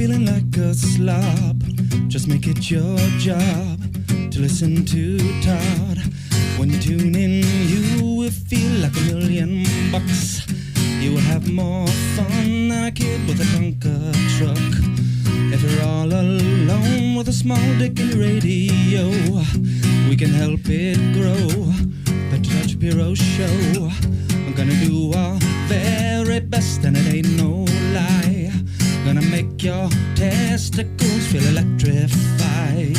feeling like a slob, just make it your job to listen to Todd. When you tune in, you will feel like $1,000,000. You will have more fun than a kid with a Tonka truck. If you're all alone with a small dick in your radio, we can help it grow. The Todd Shapiro Show. I'm gonna do our very best, and it ain't no lie. Gonna make your testicles feel electrified.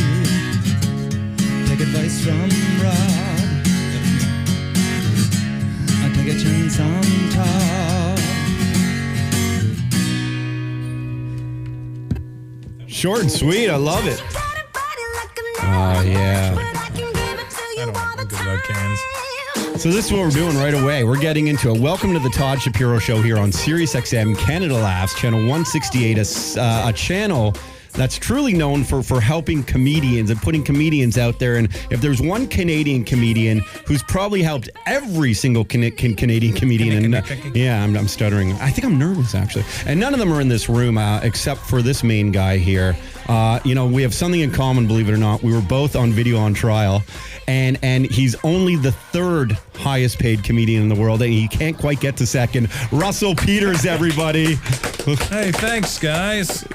Take advice from Rod. I take a chance on Todd. Short and sweet, I love it. Oh, yeah. I'm good about cans. So this is what we're doing right away. We're getting into it. Welcome to the Todd Shapiro Show here on SiriusXM Canada Laughs Ch.168, a channel that's truly known for helping comedians and putting comedians out there. And if there's one Canadian comedian who's probably helped every single Canadian comedian, and yeah, I'm stuttering. I think I'm nervous, actually. And none of them are in this room except for this main guy here. We have something in common, believe it or not. We were both on video on trial. And he's only the third highest paid comedian in the world, and he can't quite get to second. Russell Peters, everybody. Hey, thanks, guys.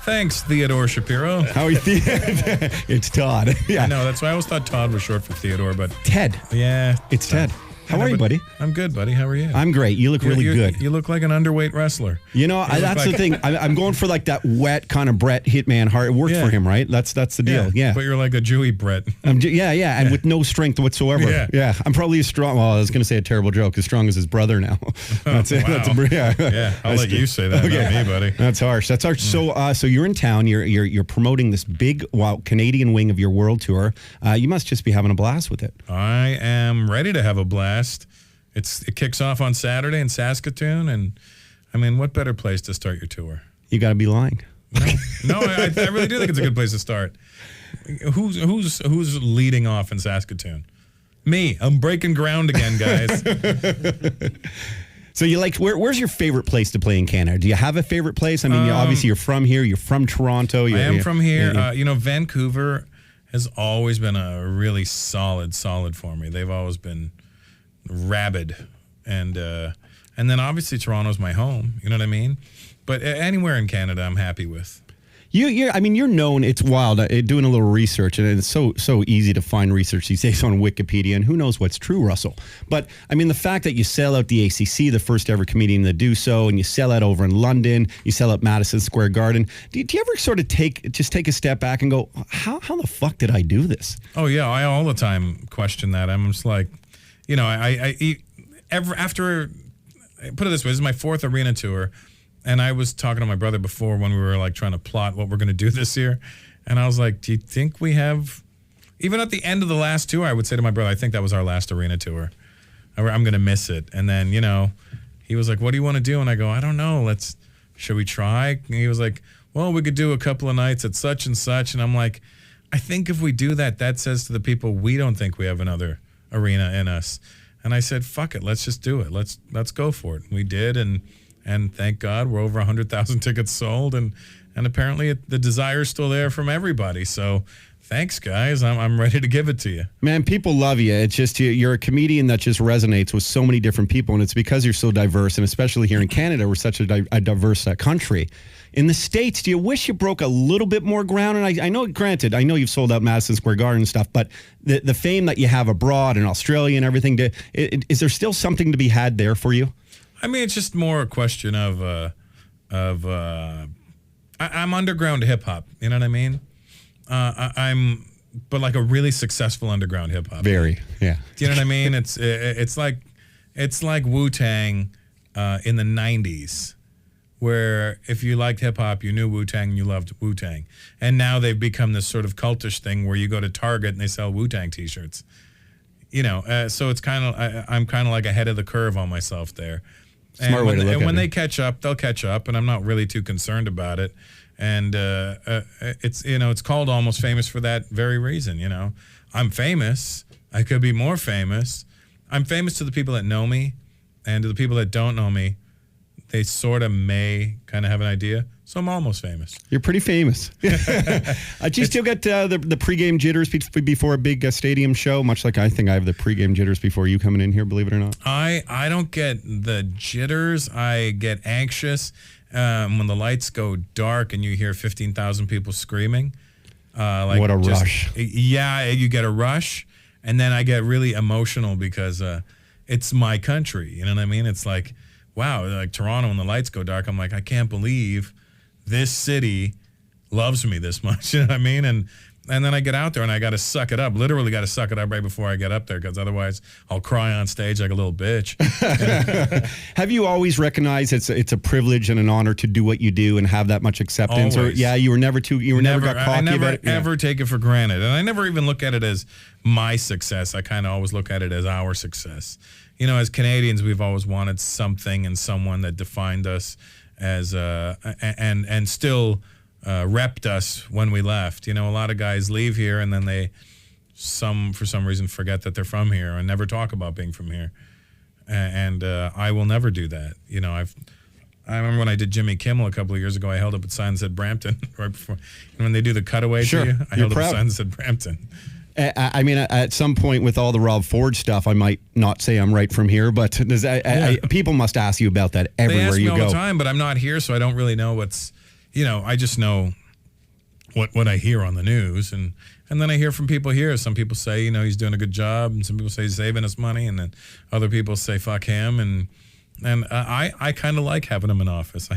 Thanks, Theodore Shapiro. How are you? It's Todd. Yeah. I know, that's why I always thought Todd was short for Theodore, but... Ted. Yeah. It's Ted. How are you, buddy? I'm good, buddy. How are you? I'm great. You look really good. You look like an underweight wrestler. You know, that's the thing. I'm going for like that wet kind of Brett Hitman heart. It worked for him, right? That's the deal. Yeah. But you're like a Jewy Brett. Yeah. And with no strength whatsoever. Yeah. I'm probably as strong. Well, I was going to say a terrible joke. As strong as his brother now. That's it. Wow. Yeah. I'll let you say that. Okay. Not me, buddy. That's harsh. So you're in town. You're promoting this big Canadian wing of your world tour. You must just be having a blast with it. I am ready to have a blast. It kicks off on Saturday in Saskatoon, and I mean, what better place to start your tour? You got to be lying. No, I really do think it's a good place to start. Who's leading off in Saskatoon? Me. I'm breaking ground again, guys. So you where's your favorite place to play in Canada? Do you have a favorite place? I mean, obviously you're from here. You're from Toronto. I am from here. Vancouver has always been a really solid for me. They've always been rabid, and then obviously Toronto's my home. You know what I mean? But anywhere in Canada, I'm happy with. You're known. It's wild. Doing a little research, and it's so easy to find research these days on Wikipedia, and who knows what's true, Russell. But I mean, the fact that you sell out the ACC, the first ever comedian to do so, and you sell out over in London, you sell out Madison Square Garden. Do you ever sort of take a step back and go, how the fuck did I do this? Oh yeah, I all the time question that. I'm just like, after, put it this way, this is my 4th arena tour, and I was talking to my brother before when we were like trying to plot what we're going to do this year, and I was like, do you think we have, even at the end of the last tour, I would say to my brother, I think that was our last arena tour. I'm going to miss it. And then, he was like, what do you want to do? And I go, I don't know. Should we try? And he was like, well, we could do a couple of nights at such and such. And I'm like, I think if we do that, that says to the people, we don't think we have another arena in us. And I said, fuck it, let's just do it. Let's go for it. We did, and thank God we're over 100,000 tickets sold, and apparently the desire's still there from everybody. So thanks, guys. I'm ready to give it to you. Man, people love you. It's just you're a comedian that just resonates with so many different people, and it's because you're so diverse, and especially here in Canada, we're such a diverse country. In the States, do you wish you broke a little bit more ground? And I know, granted, I know you've sold out Madison Square Garden and stuff, but the fame that you have abroad in Australia and everything, is there still something to be had there for you? I mean, it's just more a question of I'm underground hip hop. You know what I mean? But like a really successful underground hip hop. Very, yeah. Do you know what I mean? It's like Wu-Tang in the 90s. Where if you liked hip-hop, you knew Wu-Tang and you loved Wu-Tang. And now they've become this sort of cultish thing where you go to Target and they sell Wu-Tang T-shirts. So it's kind of, I'm kind of like ahead of the curve on myself there. Smart way to look at it. And when they catch up, they'll catch up, and I'm not really too concerned about it. And it's called Almost Famous for that very reason, I'm famous. I could be more famous. I'm famous to the people that know me, and to the people that don't know me, they sort of may kind of have an idea. So I'm almost famous. You're pretty famous. Do you still get the pregame jitters before a big stadium show? Much like I think I have the pregame jitters before you coming in here, believe it or not. I don't get the jitters. I get anxious when the lights go dark and you hear 15,000 people screaming. What a rush. Yeah, you get a rush. And then I get really emotional because it's my country. You know what I mean? It's like, wow, like Toronto when the lights go dark, I'm like, I can't believe this city loves me this much. You know what I mean? And then I get out there and I got to suck it up. Literally got to suck it up right before I get up there because otherwise I'll cry on stage like a little bitch. Have you always recognized it's a privilege and an honor to do what you do and have that much acceptance? Always. Or you never got cocky I never about it? ever take it for granted. And I never even look at it as my success. I kind of always look at it as our success. You know, as Canadians, we've always wanted something and someone that defined us as and still repped us when we left. You know, a lot of guys leave here and then they for some reason forget that they're from here and never talk about being from here. And I will never do that. You know, I remember when I did Jimmy Kimmel a couple of years ago, I held up a sign that said Brampton right before. And when they do the cutaway Sure, to you, I held proud. up a sign that said Brampton. I mean, at some point with all the Rob Ford stuff, I might not say I'm right from here, but people must ask you about that everywhere you go. They ask me all the time, but I'm not here, so I don't really know what's, you know, I just know what I hear on the news. And then I hear from people here. Some people say, you know, he's doing a good job, and some people say he's saving us money, and then other people say, fuck him. And I kind of like having him in office. I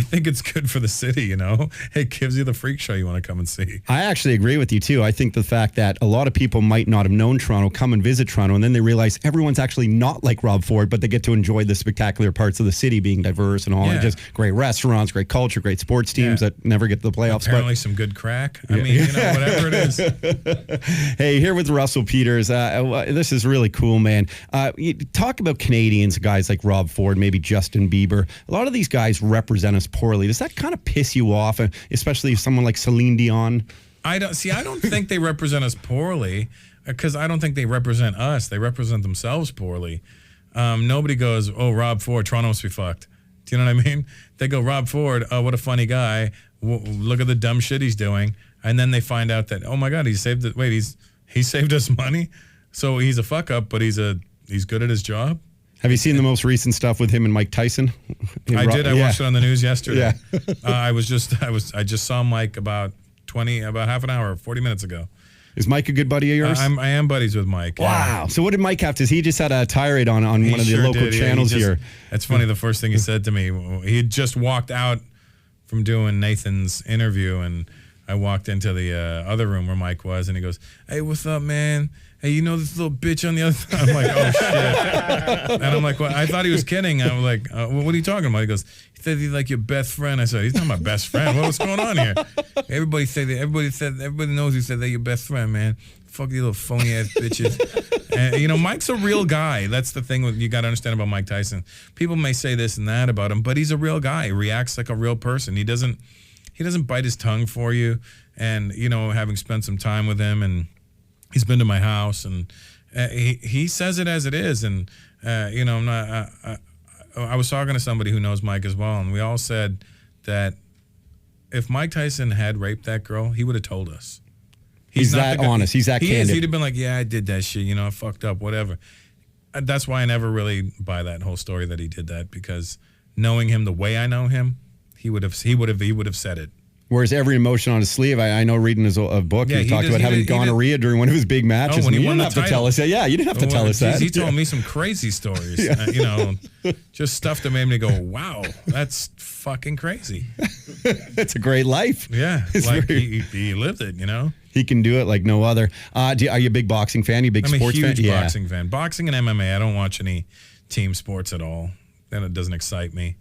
think it's good for the city, you know. It gives you the freak show you want to come and see. I actually agree with you, too. I think the fact that a lot of people might not have known Toronto, come and visit Toronto, and then they realize everyone's actually not like Rob Ford, but they get to enjoy the spectacular parts of the city being diverse and all. Yeah. And just great restaurants, great culture, great sports teams that never get to the playoffs. Apparently some good crack. I mean, you know, whatever it is. Hey, here with Russell Peters. This is really cool, man. You talk about Canadians, guys like Rob Ford, maybe Justin Bieber. A lot of these guys represent us poorly. Does that kind of piss you off, especially someone like Celine Dion? I don't think they represent us poorly because I don't think they represent us. They represent themselves poorly. Nobody goes, oh, Rob Ford, Toronto must be fucked. Do you know what I mean? They go, Rob Ford, oh, what a funny guy. Look at the dumb shit he's doing. And then they find out that, oh my God, he saved us money. So he's a fuck up, but he's good at his job. Have you seen the most recent stuff with him and Mike Tyson? I did. I watched it on the news yesterday. Yeah. I just saw Mike about half an hour, 40 minutes ago. Is Mike a good buddy of yours? I am buddies with Mike. Wow. Yeah. So what did Mike have to? He just had a tirade on one of the local channels here. It's funny. The first thing he said to me, he had just walked out from doing Nathan's interview, and I walked into the other room where Mike was, and he goes, "Hey, what's up, man? Hey, you know this little bitch on the other side?" I'm like, "Oh shit!" And I'm like, "What?" I thought he was kidding. I was like, "What are you talking about?" He goes, "He said he's like your best friend." I said, "He's not my best friend. What's going on here?" Everybody knows he said they're your best friend, man. Fuck you little phony ass bitches. And, you know, Mike's a real guy. That's the thing you got to understand about Mike Tyson. People may say this and that about him, but he's a real guy. He reacts like a real person. He doesn't bite his tongue for you. And, you know, having spent some time with him, and he's been to my house, and he says it as it is. And, you know, I was talking to somebody who knows Mike as well, and we all said that if Mike Tyson had raped that girl, he would have told us. He's that honest. He's that candid. He'd have been like, yeah, I did that shit. You know, I fucked up, whatever. That's why I never really buy that whole story that he did that, because knowing him the way I know him, he would have said it. Whereas every emotion on his sleeve, I know reading his book, he talked about having gonorrhea during one of his big matches. When he you won didn't have to tell us that. Yeah, you didn't have to tell us that. He told me some crazy stories. You know, just stuff that made me go, wow, that's fucking crazy. It's a great life. Yeah, like he lived it, you know. He can do it like no other. Are you a big boxing fan? You a big sports fan? I'm a huge boxing fan. Boxing and MMA, I don't watch any team sports at all. And it doesn't excite me.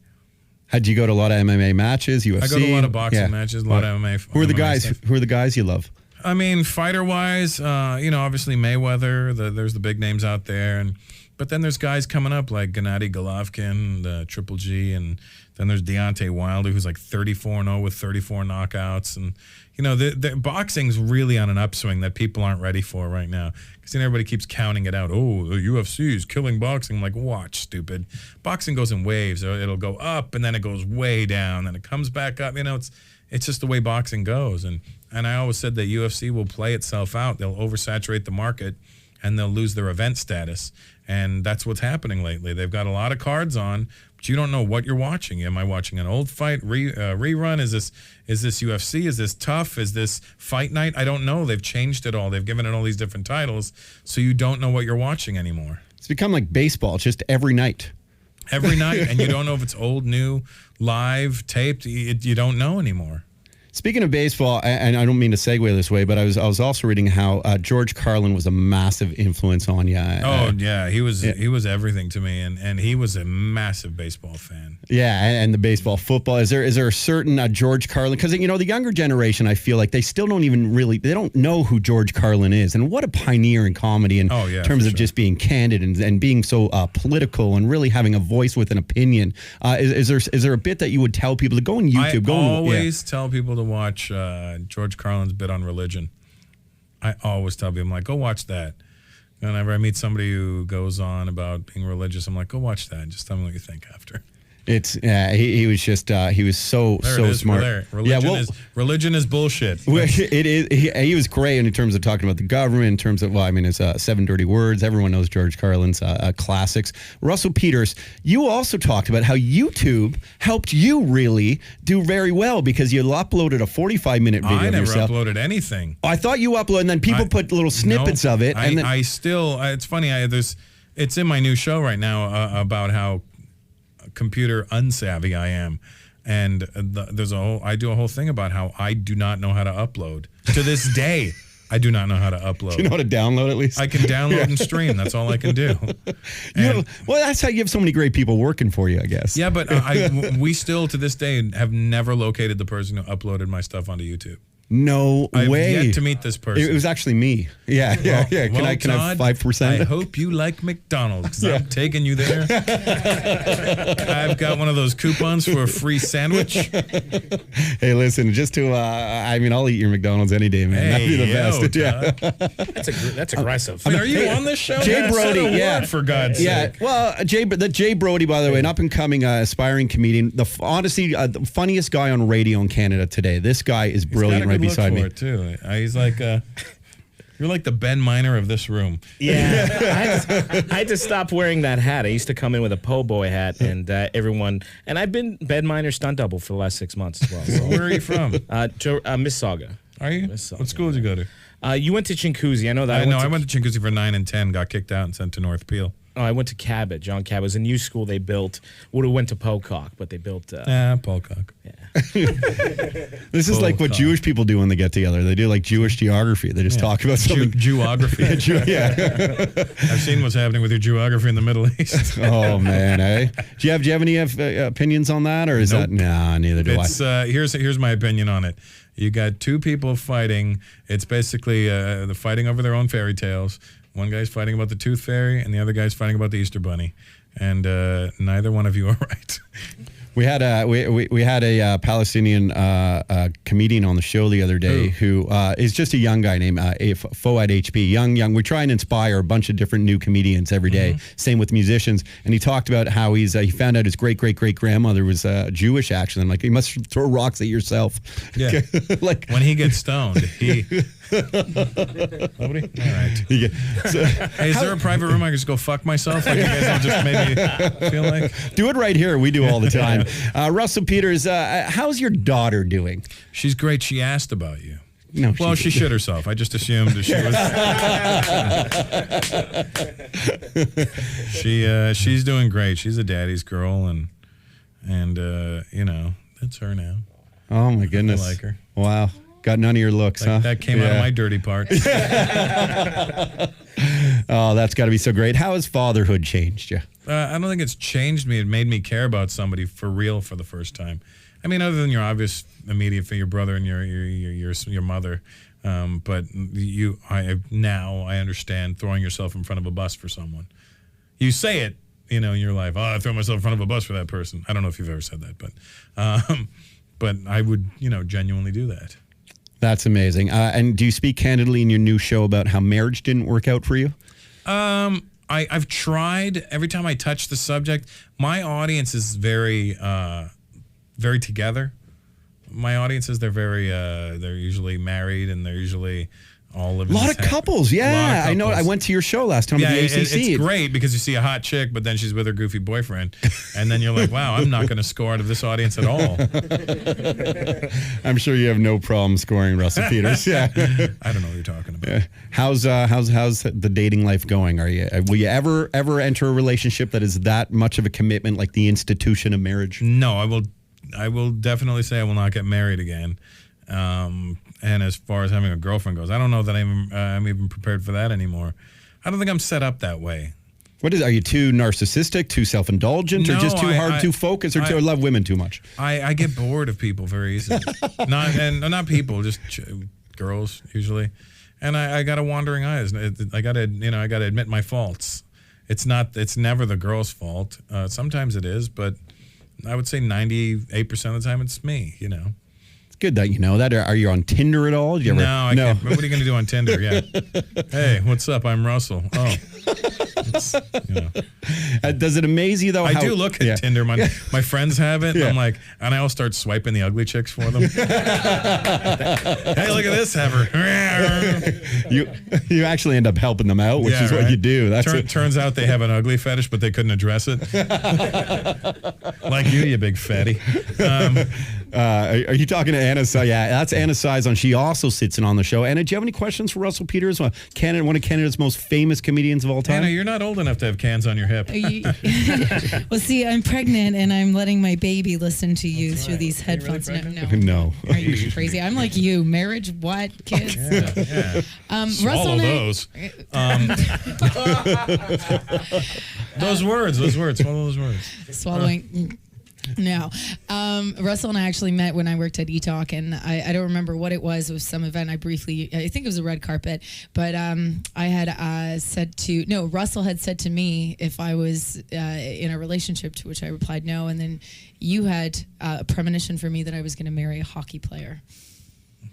Had you go to a lot of MMA matches, UFC? I go to a lot of boxing matches, a lot of MMA. Who are the guys? Stuff. Who are the guys you love? I mean, fighter-wise, you know, obviously Mayweather. There's the big names out there, and But then there's guys coming up like Gennady Golovkin, the Triple G, and then there's Deontay Wilder, who's like 34-0 with 34 knockouts. And, you know, the boxing's really on an upswing that people aren't ready for right now. Because then everybody keeps counting it out. Oh, the UFC is killing boxing. I'm like, watch, stupid. Boxing goes in waves. It'll go up, and then it goes way down, then it comes back up. You know, it's just the way boxing goes. And I always said that UFC will play itself out. They'll oversaturate the market, and they'll lose their event status. And that's what's happening lately. They've got a lot of cards on, but you don't know what you're watching. Am I watching an old fight rerun? Is this UFC? Is this Tough? Is this Fight Night? I don't know. They've changed it all. They've given it all these different titles, so you don't know what you're watching anymore. It's become like baseball, just every night. Every night, and you don't know if it's old, new, live, taped. You don't know anymore. Speaking of baseball, and I don't mean to segue this way, but I was also reading how George Carlin was a massive influence on you. Yeah, he was everything to me, and he was a massive baseball fan. Yeah, and the baseball, football. Is there a certain George Carlin? Because, you know, the younger generation, I feel like they still don't even they don't know who George Carlin is, and what a pioneer in comedy in terms of just being candid and being so political and really having a voice with an opinion. Is there a bit that you would tell people to go on YouTube? I always tell people to watch George Carlin's bit on religion. I always tell people, I'm like, go watch that. Whenever I meet somebody who goes on about being religious, I'm like, go watch that and just tell me what you think after. It's he was just he was so smart. Religion is bullshit. It is. He was great in terms of talking about the government. In terms of his 7 Dirty Words. Everyone knows George Carlin's classics. Russell Peters, you also talked about how YouTube helped you really do very well because you uploaded a 45-minute video I of yourself. never uploaded anything. I thought you uploaded, and then people put little snippets of it. And I still. It's funny. It's in my new show right now about how computer unsavvy I am, and I do a whole thing about how I do not know how to upload. To this day, I do not know how to upload. Do you know how to download at least? I can download and stream. That's all I can do. Well, that's how you have so many great people working for you, I guess. Yeah, but we still to this day have never located the person who uploaded my stuff onto YouTube. No way. I've yet to meet this person. It was actually me. Yeah. Can I have 5%? I hope you like McDonald's because I'm taking you there. I've got one of those coupons for a free sandwich. Hey, listen, just to I'll eat your McDonald's any day, man. That'd be the best. Yeah. That's aggressive. Are you on this show? Jay Brody, word, for God's sake. Well, Jay Brody, by the way, an up and coming aspiring comedian. Honestly, the funniest guy on radio in Canada today. This guy is brilliant. Beside me too. He's like you're like the Ben Miner of this room. Yeah, I had to stop wearing that hat. I used to come in with a po' boy hat, and I've been Ben Miner stunt double for the last 6 months as well. So. Where are you from? Mississauga. Are you? Mississauga. What school did you go to? You went to Chinguacousy. I know that. I went to Chinguacousy for 9 and 10. Got kicked out and sent to North Peel. Oh, I went to Cabot, John Cabot. It was a new school they built. Would have went to Pocock, but they built... Pocock. Yeah. This is like what Jewish people do when they get together. They do like Jewish geography. They just talk about something. Geography. I've seen what's happening with your geography in the Middle East. Oh, man, eh? Do you have any opinions on that, or is that... Nah, neither do I. Here's my opinion on it. You got two people fighting. It's basically they're fighting over their own fairy tales. One guy's fighting about the Tooth Fairy, and the other guy's fighting about the Easter Bunny. And neither one of you are right. We had a Palestinian comedian on the show the other day who is just a young guy named Fouad HP. Young. We try and inspire a bunch of different new comedians every day. Mm-hmm. Same with musicians. And he talked about how he found out his great grandmother was Jewish. Actually, I'm like, you must throw rocks at yourself. Yeah. Like when he gets stoned, he. Nobody? All right. Hey, is there a private room I can just go fuck myself? Like you guys will just maybe feel like? Do it right here. We do all the time. Russell Peters, how's your daughter doing? She's great. She asked about you. No, well, she shit herself. I just assumed that she was. She's doing great. She's a daddy's girl, and that's her now. Oh my goodness! I like her. Wow. Got none of your looks, huh? That came out of my dirty parts. Oh, that's got to be so great. How has fatherhood changed you? I don't think it's changed me. It made me care about somebody for real for the first time. I mean, other than your obvious immediate your brother and your mother, but I understand throwing yourself in front of a bus for someone. you say it, in your life. Oh, I throw myself in front of a bus for that person. I don't know if you've ever said that, but I would, genuinely do that. That's amazing. And do you speak candidly in your new show about how marriage didn't work out for you? I've tried. Every time I touch the subject, my audience is very, very together. My audiences, they're usually married, and they're usually all living. A lot of couples, yeah. I know. I went to your show last time at the ACC. It's great because you see a hot chick, but then she's with her goofy boyfriend, and then you're like, wow, I'm not going to score out of this audience at all. I'm sure you have no problem scoring Russell Peters. Yeah. I don't know what you're talking about. How's the dating life going? Will you ever enter a relationship that is that much of a commitment, like the institution of marriage? No, I will definitely say I will not get married again. And as far as having a girlfriend goes, I don't know that I'm even prepared for that anymore. I don't think I'm set up that way. Are you too narcissistic, too self-indulgent, or just too hard to focus, or too love women too much? I get bored of people very easily. Not people, just girls usually. And I got a wandering eyes. I got to admit my faults. It's never the girl's fault. Sometimes it is, but I would say 98% of the time it's me, Good that you know that. Are you on Tinder at all? No, I can't. What are you going to do on Tinder? Yeah. Hey, what's up? I'm Russell. Oh. Does it amaze you, though? I do look at Tinder. My friends have it. And I'm like, and I all start swiping the ugly chicks for them. Hey, look at this, have her. You actually end up helping them out, which is what you do. Turns out they have an ugly fetish, but they couldn't address it. Like you big fatty. Are you talking to Anna? Yeah, that's Anna Sizon. She also sits in on the show. Anna, do you have any questions for Russell Peters, one of Canada's most famous comedians of all time? Anna, you're not old enough to have cans on your hip. Well, see, I'm pregnant, and I'm letting my baby listen to you through these headphones. Really no. Are you crazy? I'm like you. Marriage, what? Kids? Yeah. Russell those. Those words. Swallow those words. Swallowing. No. Russell and I actually met when I worked at eTalk, and I don't remember what it was. It was some event. I think it was a red carpet, but I had Russell had said to me if I was in a relationship, to which I replied no, and then you had a premonition for me that I was going to marry a hockey player.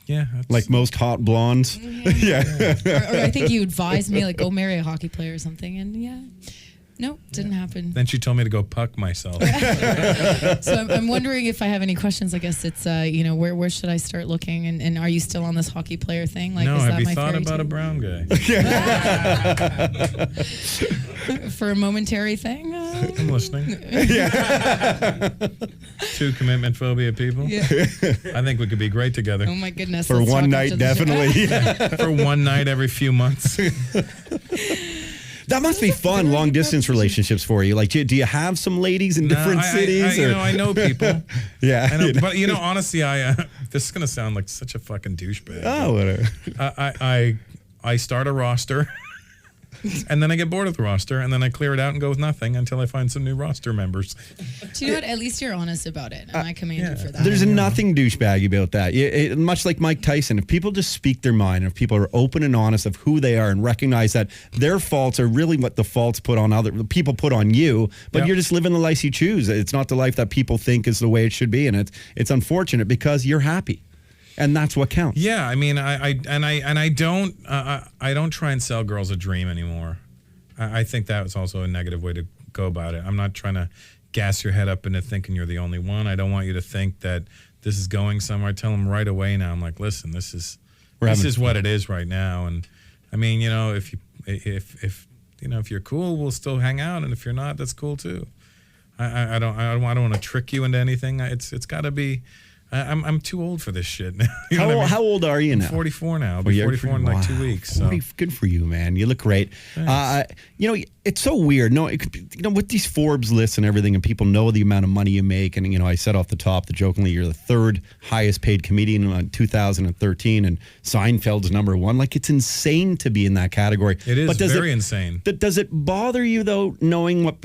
Yeah. Like most hot blondes. Yeah. or I think you advised me, like, go marry a hockey player or something, and yeah. Nope, didn't happen. Then she told me to go puck myself. So I'm wondering if I have any questions. I guess it's, where should I start looking? And are you still on this hockey player thing? Like, no, is that have you my thought fairy about tale? a brown guy? For a momentary thing? I'm listening. Two commitment phobia people. Yeah. I think we could be great together. Oh my goodness. For let's one talk night, after the show. definitely. For one night every few months. That must be fun, long distance relationships for you. Like, do you have some ladies in different cities? I know people. Yeah. I know, but honestly, this is gonna sound like such a fucking douchebag. Oh, whatever. I start a roster. And then I get bored of the roster, and then I clear it out and go with nothing until I find some new roster members. Do you know what? At least you're honest about it, and I commend you for that. There's nothing douchebaggy about that. Much like Mike Tyson, if people just speak their mind, if people are open and honest of who they are and recognize that their faults are really what the faults people put on you, but you're just living the life you choose. It's not the life that people think is the way it should be, and it's unfortunate because you're happy. And that's what counts. Yeah, I mean, I don't try and sell girls a dream anymore. I think that was also a negative way to go about it. I'm not trying to gas your head up into thinking you're the only one. I don't want you to think that this is going somewhere. I tell them right away now. I'm like, listen, this is what it is right now. And I mean, if you're cool, we'll still hang out, and if you're not, that's cool too. I don't want to trick you into anything. It's got to be. I'm too old for this shit now. How old are you now? I'm 44 now. I'll be 44 in like 2 weeks. So. Good for you, man. You look great. It's so weird. With these Forbes lists and everything, and people know the amount of money you make, and I said off the top that jokingly you're the third highest paid comedian in 2013, and Seinfeld's number one. Like, it's insane to be in that category. It is very insane. Does it bother you though, knowing what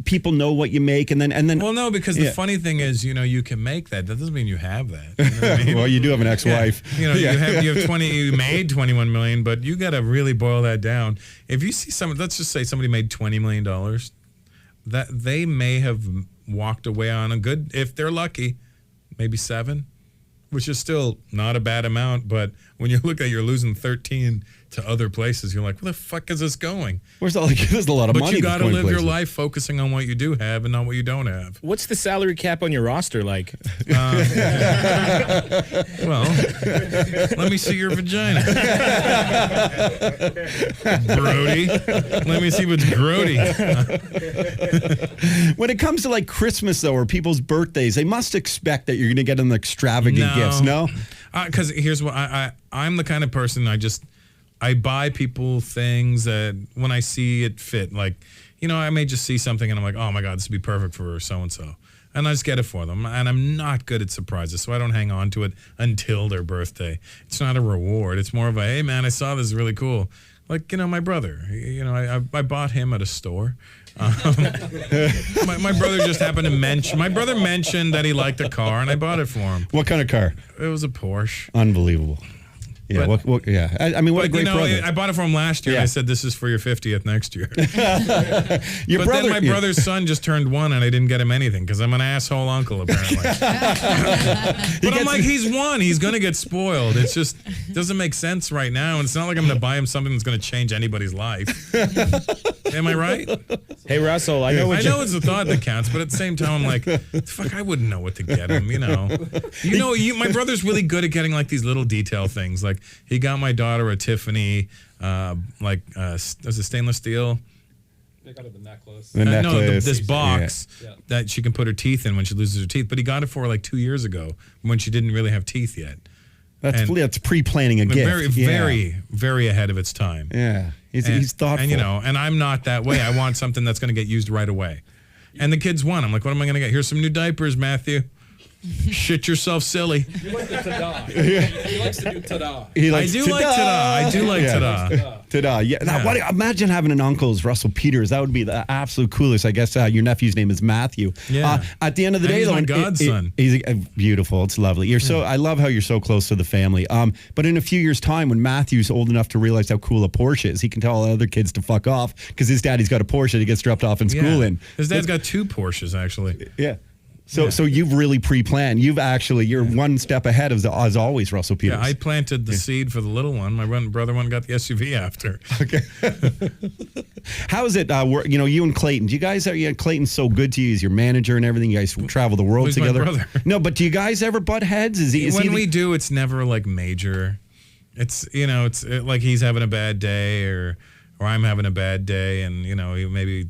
people know what you make, and then? Well, no, because the funny thing is, you can make that. That doesn't mean you have that. You know what I mean? Well, you do have an ex-wife. Yeah. You have 20. You made $21 million, but you got to really boil that down. If you see let's just say somebody made $20 million, that they may have walked away on a good, if they're lucky, maybe 7, which is still not a bad amount. But when you look at you're losing 13 to other places, you're like, where the fuck is this going? There's a lot of money. But you got to going live your places. life focusing on what you do have and not what you don't have. What's the salary cap on your roster like? Well, let me see your vagina. Brody. Let me see what's grody. When it comes to like Christmas though, or people's birthdays, they must expect that you're going to get them extravagant gifts. No, because here's what I'm the kind of person I buy people things that when I see it fit, like, I may just see something and I'm like, oh my God, this would be perfect for so-and-so. And I just get it for them. And I'm not good at surprises, so I don't hang on to it until their birthday. It's not a reward. It's more of a, hey man, I saw this, really cool. Like, my brother, I bought him at a store. My brother just happened to mentioned that he liked a car and I bought it for him. What kind of car? It was a Porsche. Unbelievable. Yeah, But- what I mean, what a great brother. I bought it for him last year. Yeah. And I said, this is for your 50th next year. Your But brother, then my brother's son just turned 1 and I didn't get him anything because I'm an asshole uncle, apparently. But I'm like, he's 1. He's going to get spoiled. It's just doesn't make sense right now. And it's not like I'm going to buy him something that's going to change anybody's life. Am I right? Hey, Russell, I know I know it's the thought that counts, but at the same time, I'm like, fuck, I wouldn't know what to get him, my brother's really good at getting like these little detail things. Like he got my daughter a Tiffany, was it stainless steel? They got it the necklace. The necklace. This box Yeah. that she can put her teeth in when she loses her teeth. But he got it for her like 2 years ago when she didn't really have teeth yet. That's pre-planning a gift. Very, very, very ahead of its time. Yeah, he's thoughtful. And and I'm not that way. I want something that's going to get used right away. And the kids won. I'm like, what am I going to get? Here's some new diapers, Matthew. Shit yourself silly. You like the ta-da. He likes to do ta-da. I do like ta-da. I do like ta-da. Ta-da. Yeah. Now, imagine having an uncle as Russell Peters. That would be the absolute coolest. I guess your nephew's name is Matthew. Yeah. At the end of the And day, he's though, my godson. He's beautiful. It's lovely. I love how you're so close to the family. But in a few years' time, when Matthew's old enough to realize how cool a Porsche is, he can tell all the other kids to fuck off because his daddy's got a Porsche that he gets dropped off in school in. His dad's got 2 Porsches, actually. Yeah. So you've really pre-planned. You're one step ahead as always, Russell Peters. Yeah, I planted the seed for the little one. My brother one got the SUV after. Okay. How is it? You and Clayton. Do you guys? Clayton's so good to you. He's your manager and everything. You guys travel the world He's my together. brother. No, but do you guys ever butt heads? When we do, it's never like major. It's it's like he's having a bad day or I'm having a bad day, and maybe.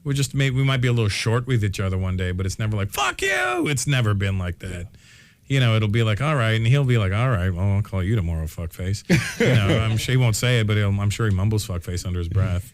We might be a little short with each other one day, but it's never like, fuck you. It's never been like that. It'll be like, all right. And he'll be like, all right, well, I'll call you tomorrow, fuckface. I'm sure he won't say it, but I'm sure he mumbles fuckface under his breath.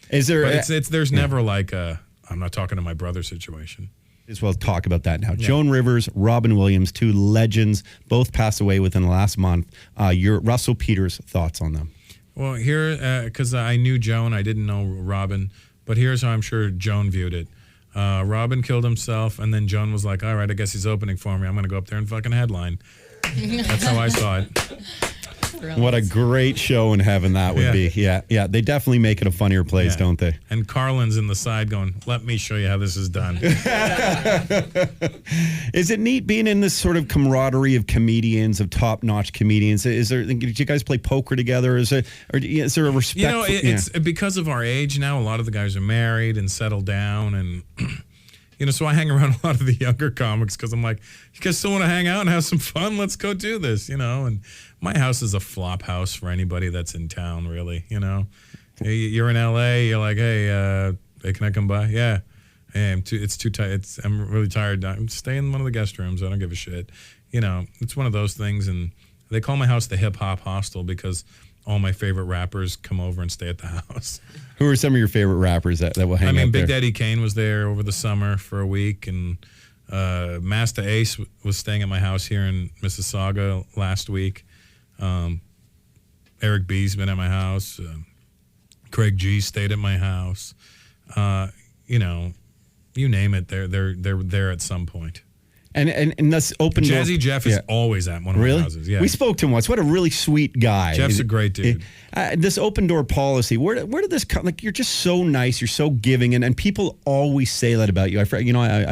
Is there? But there's never like I'm not talking to my brother situation. As well, talk about that now. Yeah. Joan Rivers, Robin Williams, 2 legends, both passed away within the last month. Your Russell Peters' thoughts on them? Well, here, because I knew Joan, I didn't know Robin. But here's how I'm sure Joan viewed it. Robin killed himself, and then Joan was like, all right, I guess he's opening for me. I'm going to go up there and fucking headline. That's how I saw it. What a great show in heaven that would be. Yeah. They definitely make it a funnier place, don't they? And Carlin's in the side going, let me show you how this is done. Is it neat being in this sort of camaraderie of comedians, of top-notch comedians? Do you guys play poker together? Is there a respect? It's because of our age now, a lot of the guys are married and settled down, and so I hang around a lot of the younger comics because I'm like, you guys still want to hang out and have some fun? Let's go do this, and my house is a flop house for anybody that's in town, really, You're in LA, you're like, hey, can I come by? Yeah. Hey, it's too tight. I'm really tired. I'm staying in one of the guest rooms. I don't give a shit. It's one of those things, and they call my house the hip hop hostel because all my favorite rappers come over and stay at the house. Who are some of your favorite rappers that will hang out Big there? Daddy Kane was there over the summer for a week, and Master Ace was staying at my house here in Mississauga last week. Eric B's been at my house. Craig G stayed at my house. You name it, they're there at some point. And this open door. Jazzy Jeff is always at one of my houses. Yeah. We spoke to him once. What a really sweet guy. Jeff's a great dude. This open door policy, where did this come? Like, you're just so nice. You're so giving. And people always say that about you. I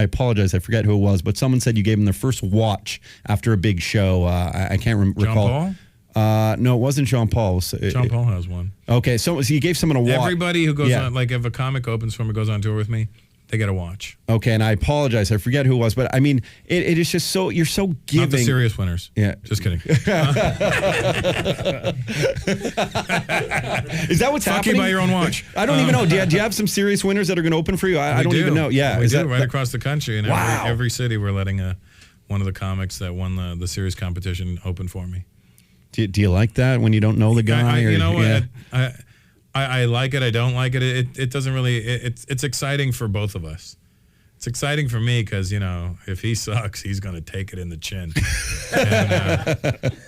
apologize. I forget who it was, but someone said you gave them their first watch after a big show. I can't recall. John Paul? No, it wasn't Jean Paul. John Paul has one. Okay, so you gave someone a watch. Everybody who goes on, like if a comic opens for me, goes on tour with me, they get a watch. Okay, and I apologize. I forget who it was, but I mean, it is just so, you're so giving. Not the serious winners. Yeah. Just kidding. Is that what's Fuck happening? you by your own watch. I don't even know. Do you have some serious winners that are going to open for you? I don't even know. Yeah. We do, right across the country. And Wow. every city we're letting one of the comics that won the series competition open for me. Do you like that when you don't know the guy? You know what? Yeah. I like it. I don't like it. It doesn't really. It's exciting for both of us. It's exciting for me because if he sucks, he's going to take it in the chin,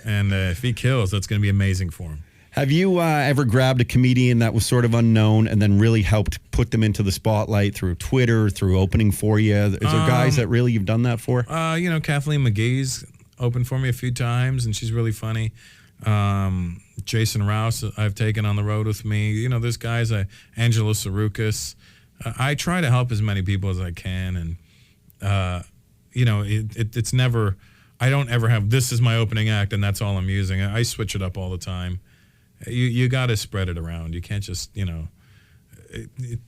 and if he kills, that's going to be amazing for him. Have you ever grabbed a comedian that was sort of unknown and then really helped put them into the spotlight through Twitter, through opening for you? Is there guys that really you've done that for? Kathleen McGee's opened for me a few times, and she's really funny. Jason Rouse I've taken on the road with me. There's guys, Angelo Sarukis. I try to help as many people as I can, and it's never. I don't ever have this is my opening act and that's all I'm using. I switch it up all the time. You got to spread it around. You can't just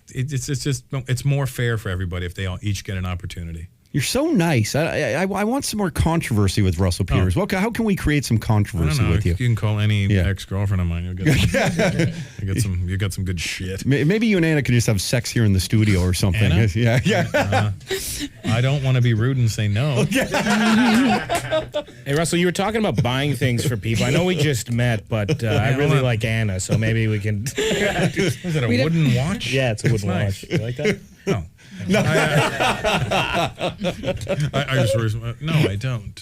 it's more fair for everybody if they all each get an opportunity. You're so nice. I want some more controversy with Russell Peters. Well, how can we create some controversy with you? You can call any ex-girlfriend of mine. You'll get you got some good shit. Maybe you and Anna could just have sex here in the studio or something. Anna? Yeah. I don't want to be rude and say no. Hey, Russell, you were talking about buying things for people. I know we just met, but I really like Anna, so maybe we can. Is it a wooden watch? Yeah, it's a wooden watch. You like that? No. No. I just no, I don't.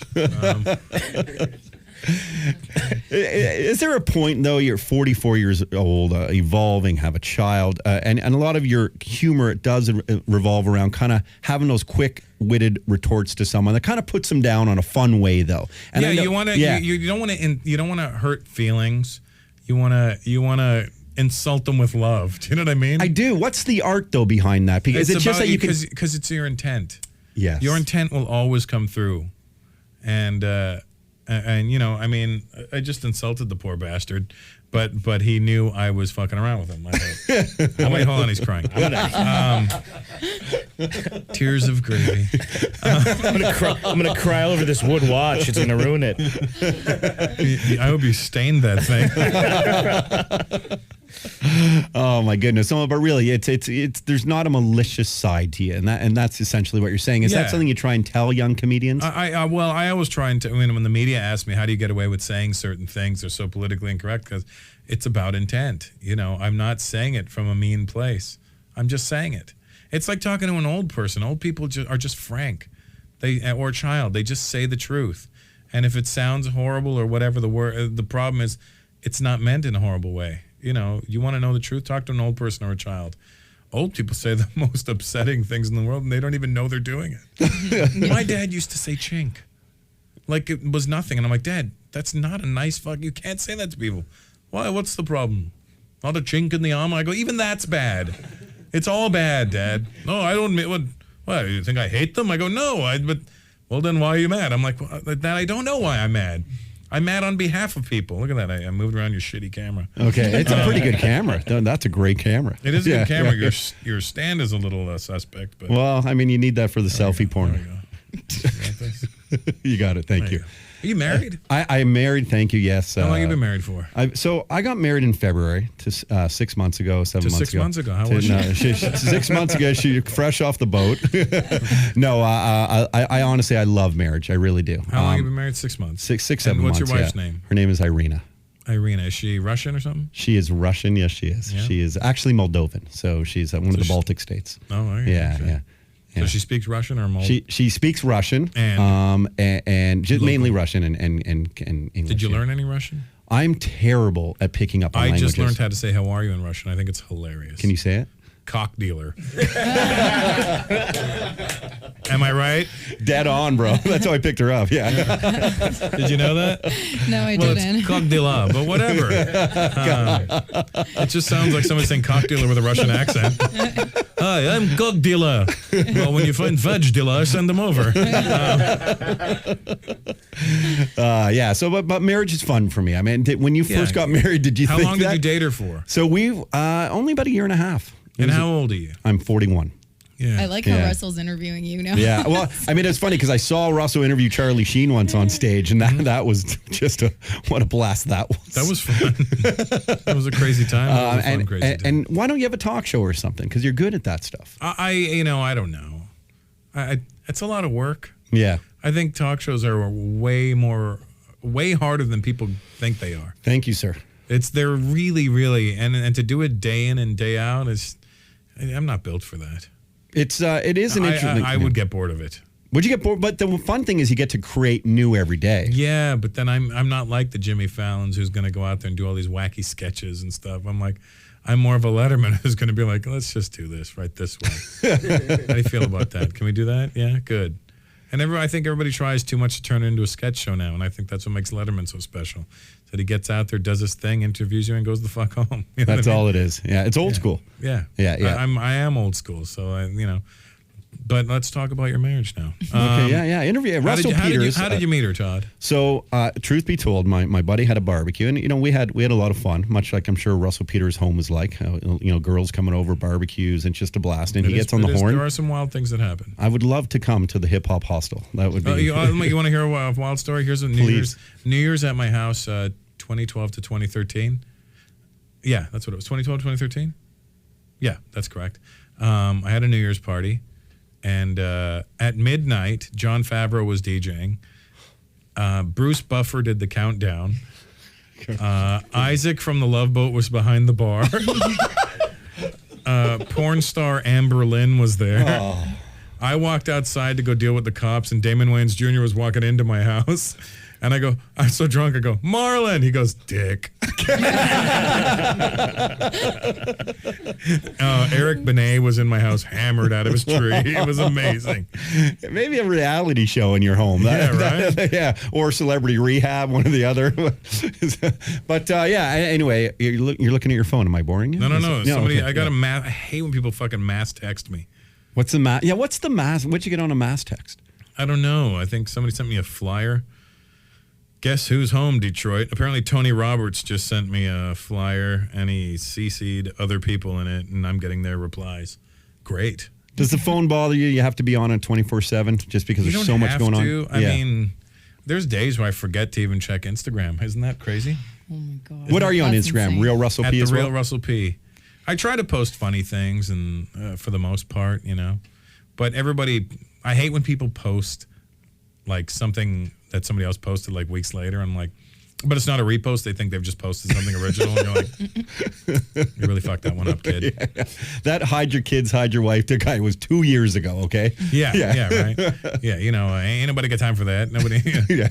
Is there a point, though, you're 44 years old, evolving, have a child, and a lot of your humor does revolve around kind of having those quick-witted retorts to someone that kind of puts them down on a fun way, though. And you want to. You don't want to. You don't want to hurt feelings. You want to insult them with love. Do you know what I mean? I do. What's the art, though, behind that? Because it's just that you can. Because it's your intent. Yes. Your intent will always come through, and I mean, I just insulted the poor bastard, but he knew I was fucking around with him. Wait, hold on, he's crying. Tears of gravy. I'm gonna cry over this wood watch. It's gonna ruin it. I hope you stained that thing. Oh my goodness! No, but really, it's there's not a malicious side to you, and that's essentially what you're saying. Is that something you try and tell young comedians? I always try and when the media asks me how do you get away with saying certain things, they're so politically incorrect because it's about intent. I'm not saying it from a mean place. I'm just saying it. It's like talking to an old person. Old people are just frank. Or a child. They just say the truth, and if it sounds horrible or whatever the problem is, it's not meant in a horrible way. You want to know the truth, talk to an old person or a child. Old people say the most upsetting things in the world, and they don't even know they're doing it. My dad used to say chink. Like it was nothing. And I'm like, Dad, that's not a nice fuck. You can't say that to people. Why? What's the problem? Not a chink in the arm? I go, even that's bad. It's all bad, Dad. No, I don't admit what, you think I hate them? I go, no, well, then why are you mad? I'm like, Dad, I don't know why I'm mad. I'm mad on behalf of people. Look at that. I moved around your shitty camera. Okay. It's a pretty good camera. That's a great camera. It is a good camera. Yeah. Your stand is a little suspect. But well, I mean, you need that for the selfie porn. There we go. You got it. Thank you. Are you married? I'm married. Thank you. Yes. How long have you been married for? So I got married in February to 6 months ago, 7 months ago. 6 months ago? How was she? 6 months ago, she fresh off the boat. No, I honestly, I love marriage. I really do. How long have you been married? 6 months? 7 months. What's your wife's name? Her name is Irina. Irina. Is she Russian or something? She is Russian. Yes, she is. Yeah. She is actually Moldovan. So she's one of the Baltic states. Oh, okay. Yeah. So she speaks Russian or Moldovan? She speaks Russian and just mainly Russian and English. Did you learn any Russian? I'm terrible at picking up on languages. I just learned how to say how are you in Russian. I think it's hilarious. Can you say it? Cock dealer. Am I right? Dead on, bro. That's how I picked her up. Yeah. Did you know that? No, I Well, didn't. it's coq de la, but whatever. It just sounds like someone saying cock dealer with a Russian accent. Hi, I'm coq dealer. Well, when you find veg dealer, send them over. Yeah. So, but marriage is fun for me. I mean, when you first got married, did you How think long did you date her for? So we've only about a year and a half. And how old are you? I'm 41. Yeah. I like how Russell's interviewing you now. Yeah, well, I mean, it's funny because I saw Russell interview Charlie Sheen once on stage, and that was just what a blast that was. That was fun. That was a crazy time. That was a fun, crazy time. And why don't you have a talk show or something? Because you're good at that stuff. I don't know. It's a lot of work. Yeah. I think talk shows are way harder than people think they are. Thank you, sir. They're really, really, and to do it day in and day out I'm not built for that. It is an interesting. I would get bored of it. Would you get bored? But the fun thing is you get to create new every day. Yeah, but then I'm not like the Jimmy Fallons who's going to go out there and do all these wacky sketches and stuff. I'm more of a Letterman who's going to be like, let's just do this right this way. How do you feel about that? Can we do that? Yeah, good. And I think everybody tries too much to turn it into a sketch show now, and I think that's what makes Letterman so special. That he gets out there, does his thing, interviews you, and goes the fuck home. You know That's what I mean? all it is. Yeah, it's old school. Yeah. Yeah. I am old school, so But let's talk about your marriage now. Okay, yeah. Interview Russell Peters. How did you meet her, Todd? So, truth be told, my buddy had a barbecue, and we had a lot of fun, much like I'm sure Russell Peters' home is like. Girls coming over, barbecues, and just a blast. And he gets on the horn. There are some wild things that happen. I would love to come to the hip hop hostel. That would be. You want to hear a wild story? Here's a New Year's at my house, 2012 to 2013. Yeah, that's what it was. 2012, 2013. Yeah, that's correct. I had a New Year's party. And at midnight, John Favreau was DJing. Bruce Buffer did the countdown. Isaac from the Love Boat was behind the bar. Porn star Amber Lynn was there. Oh. I walked outside to go deal with the cops, and Damon Wayans Jr. was walking into my house. And I go, I'm so drunk, I go, Marlon. He goes, Dick. Eric Benet was in my house, hammered out of his tree. It was amazing. Maybe a reality show in your home. Right? Yeah, or Celebrity Rehab, one or the other. But anyway, you're looking at your phone. Am I boring you? No. Somebody, okay. I got a mass. I hate when people fucking mass text me. What's the mass? Yeah, what's the mass? What'd you get on a mass text? I don't know. I think somebody sent me a flyer. Guess who's home, Detroit? Apparently Tony Roberts just sent me a flyer, and he CC'd other people in it, and I'm getting their replies. Great. Does the phone bother you? You have to be on it 24/7 just because there's so much going on? I mean, there's days where I forget to even check Instagram. Isn't that crazy? Oh my God. What are you on That's Instagram? insane. Real Russell At P the as well? Real Russell P. I try to post funny things, and for the most part, But I hate when people post like something that somebody else posted like weeks later. I'm like, but it's not a repost. They think they've just posted something original. And you're like, you really fucked that one up, kid. Yeah. That hide your kids, hide your wife guy was 2 years ago, okay? Yeah, right. Yeah, ain't nobody got time for that.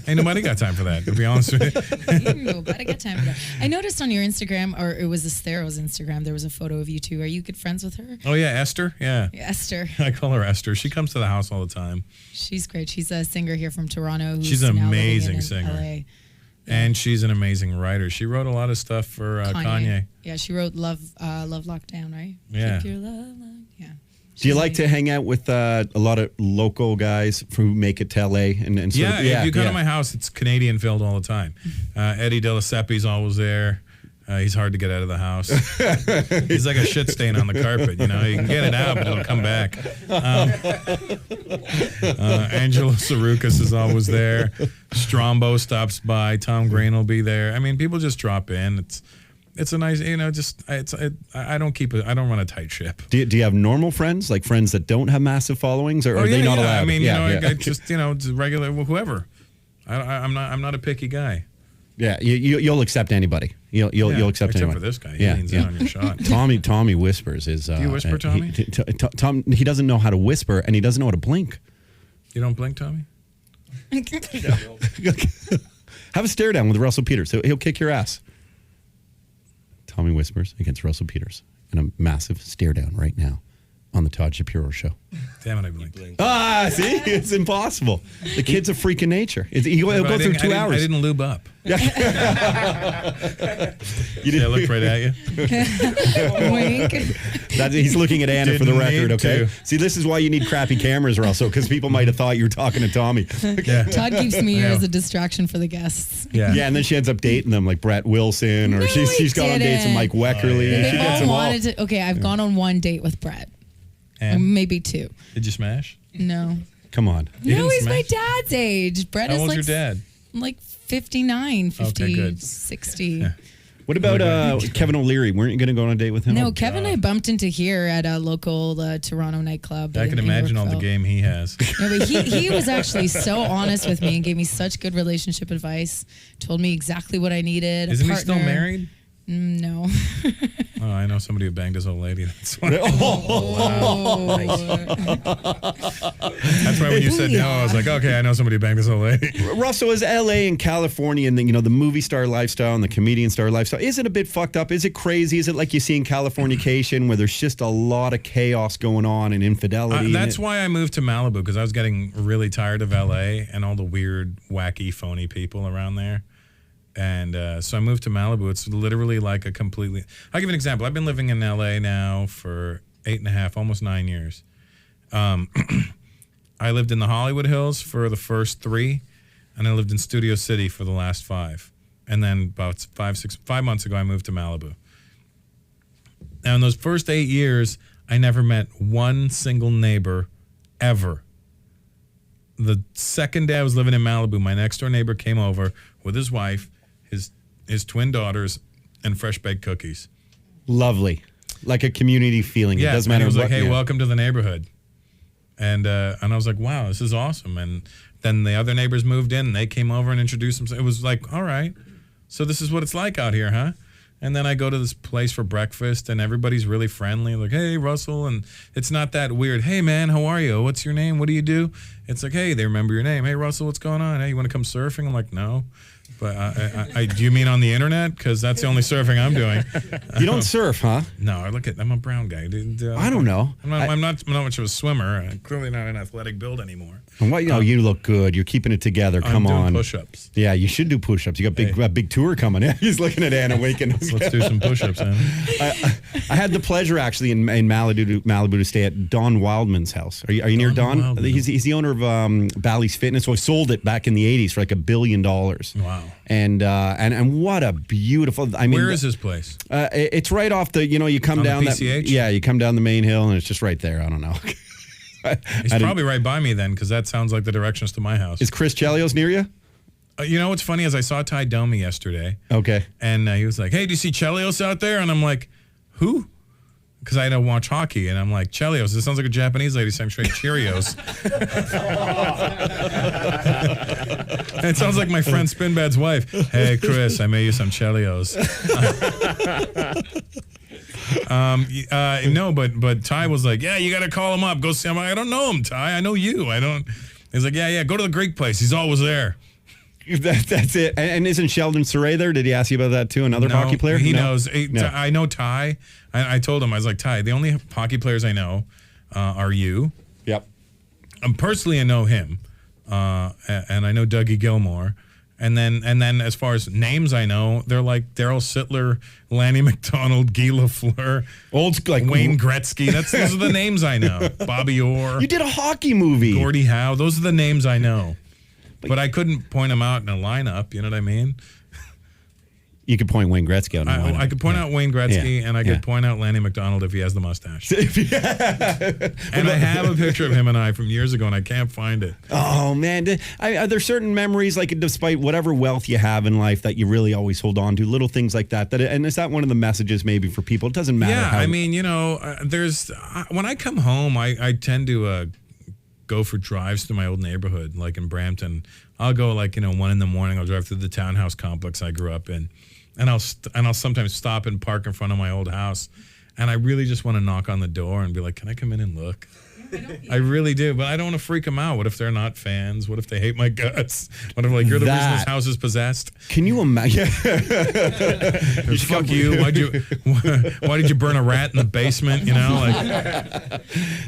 Ain't nobody got time for that, to be honest with you. Nobody got time for that. I noticed on your Instagram, or it was Estero's Instagram, there was a photo of you two. Are you good friends with her? Oh, yeah, Esther? Yeah. Esther. I call her Esther. She comes to the house all the time. She's great. She's a singer here from Toronto. She's an now living amazing in singer. LA. And she's an amazing writer. She wrote a lot of stuff for Kanye. Yeah, she wrote Love Lockdown, right? Yeah. Keep your love locked. Yeah. Do you like to hang out with a lot of local guys who make it to LA? And If you come to my house, it's Canadian filled all the time. Eddie Delaseppe's always there. He's hard to get out of the house. He's like a shit stain on the carpet. You can get it out, but it'll come back. Angelo Sarukas is always there. Strombo stops by. Tom Green will be there. I mean, people just drop in. It's a nice, I don't run a tight ship. Do you have normal friends, like friends that don't have massive followings, or are they not allowed? I mean, I just, it's regular, whoever. I'm not a picky guy. Yeah, you'll accept anybody. You'll accept except anyone. for this guy. He leans in on your shot. Tommy whispers is. Do you whisper, Tommy? Tom, he doesn't know how to whisper, and he doesn't know how to blink. You don't blink, Tommy? Have a stare down with Russell Peters. He'll kick your ass. Tommy whispers against Russell Peters in a massive stare down right now on the Todd Shapiro Show. Damn it, I blinked. See? It's impossible. The kid's a freak of nature. He'll go through 2 hours. I didn't lube up. You Yeah, I looked right at you. Wink. He's looking at Anna for the Didn't record, need okay? to. See, this is why you need crappy cameras, Russell, because people might have thought you were talking to Tommy. Yeah. Todd keeps me here Yeah. as a distraction for the guests. Yeah. Yeah, and then she ends up dating them like Brett Wilson, or No, she's gone on dates with didn't. Mike Weckerly. yeah. and She They've gets all them all. wanted to. Okay, I've gone on one date with Brett. And Maybe 2. did you smash? No. Come on. You No, didn't he's my smash? dad's age. Brett How is old's like your dad? like 59, 50, Okay, good. 60. What about Okay. Kevin O'Leary? Weren't you going to go on a date with him? No, Kevin I bumped into here at a local Toronto nightclub. I can in imagine all the Yorkville. game he has. No, but he was actually so honest with me and gave me such good relationship advice. Told me exactly what I needed. Isn't he still married? No. Oh, I know somebody who banged his old lady. That's why, that's why when you said no, I was like, okay, I know somebody who banged his old lady. Russell, is LA and California and the movie star lifestyle and the comedian star lifestyle, is it a bit fucked up? Is it crazy? Is it like you see in Californication where there's just a lot of chaos going on and infidelity? That's why I moved to Malibu, because I was getting really tired of LA and all the weird, wacky, phony people around there. And so I moved to Malibu. It's literally like a completely... I'll give you an example. I've been living in LA now for 8.5, almost 9 years. I lived in the Hollywood Hills for the first 3, and I lived in Studio City for the last 5. And then about 5 months ago, I moved to Malibu. Now, in those first 8 years, I never met one single neighbor ever. The second day I was living in Malibu, my next door neighbor came over with his wife, his twin daughters, and fresh baked cookies. Lovely. Like a community feeling. Yeah, It doesn't and matter he was what. like, "Hey, yeah. welcome to the neighborhood," and I was like, "Wow, this is awesome." And then the other neighbors moved in, and they came over and introduced themselves. It was like, all right, so this is what it's like out here, huh? And then I go to this place for breakfast, and everybody's really friendly. Like, "Hey, Russell," and it's not that weird. "Hey, man, how are you? What's your name? What do you do?" It's like, "Hey, they remember your name. Hey, Russell, what's going on? Hey, you want to come surfing?" I'm like, "No." But do you mean on the internet? Because that's the only surfing I'm doing. You don't surf, huh? No, I'm a brown guy. I don't know. I'm not much of a swimmer. I'm clearly not an athletic build anymore. And what, you look good. You're keeping it together. Come I'm doing on. push-ups. Yeah, you should do push-ups. You got a big tour coming. Yeah, he's looking at Anna waking up. Let's do some push-ups, man. I had the pleasure actually in Malibu to stay at Don Wildman's house. Are you near Don Don? Wildman. He's the owner of Bally's Fitness. So he sold it back in the 80s for like $1 billion. Wow. And what a beautiful. I mean, Where is this place? It's right off the. You come On the down PCH? you come down the main hill and it's just right there. I don't know. He's probably right by me then, because that sounds like the directions to my house. Is Chris Chelios near you? You know what's funny is I saw Ty Domi yesterday, Okay. and he was like, "Hey, do you see Chelios out there?" And I'm like, "Who?" Because I don't watch hockey, and I'm like, "Chelios." This sounds like a Japanese lady saying straight Cheerios. And it sounds like my friend Spinbad's wife. "Hey, Chris, I made you some Chelios." No, but Ty was like, "Yeah, you got to call him up. Go see him." I don't know him, Ty. I know you. I don't. He's like, "Yeah, go to the Greek place. He's always there." That's it. And isn't Sheldon Surrey there? Did he ask you about that too? Another hockey player? He No? knows. No. I know Ty. I told him, I was like, "Ty, the only hockey players I know are you." Yep. Personally, I know him, and I know Dougie Gilmore. And then as far as names I know, they're like Daryl Sittler, Lanny McDonald, Guy Lafleur, Old school, like Wayne Gretzky. Those are the names I know. Bobby Orr, You did a hockey movie. Gordie Howe. Those are the names I know. But I couldn't point them out in a lineup. You know what I mean? You could point Wayne Gretzky out. I could point out Wayne Gretzky, Yeah. and I could Yeah. point out Lanny McDonald if he has the mustache. And I have a picture of him and I from years ago, and I can't find it. Oh man, are there certain memories, like despite whatever wealth you have in life, that you really always hold on to? Little things like that. And is that one of the messages maybe for people? It doesn't matter. Yeah, how, I mean, there's when I come home, I tend to go for drives through my old neighborhood, like in Brampton. I'll go 1 in the morning. I'll drive through the townhouse complex I grew up in, and I'll sometimes stop and park in front of my old house, and I really just want to knock on the door and be like, "Can I come in and look?" I really do, but I don't want to freak them out. What if they're not fans? What if they hate my guts? What if you're the reason this house is possessed? Can you imagine? Fuck you! Why did you burn a rat in the basement?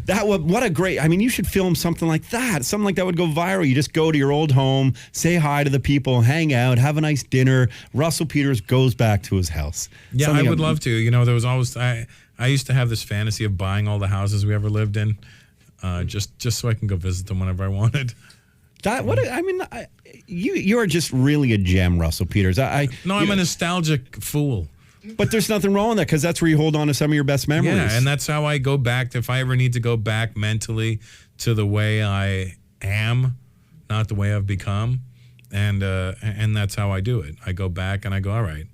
What a great. I mean, you should film something like that. Something like that would go viral. You just go to your old home, say hi to the people, hang out, have a nice dinner. Russell Peters goes back to his house. Yeah, I would love to. There was always I used to have this fantasy of buying all the houses we ever lived in, just so I can go visit them whenever I wanted. You are just really a gem, Russell Peters. I'm a nostalgic fool. But there's nothing wrong with that because that's where you hold on to some of your best memories. Yeah, and that's how I go back. If I ever need to go back mentally to the way I am, not the way I've become, and that's how I do it. I go back and I go, all right,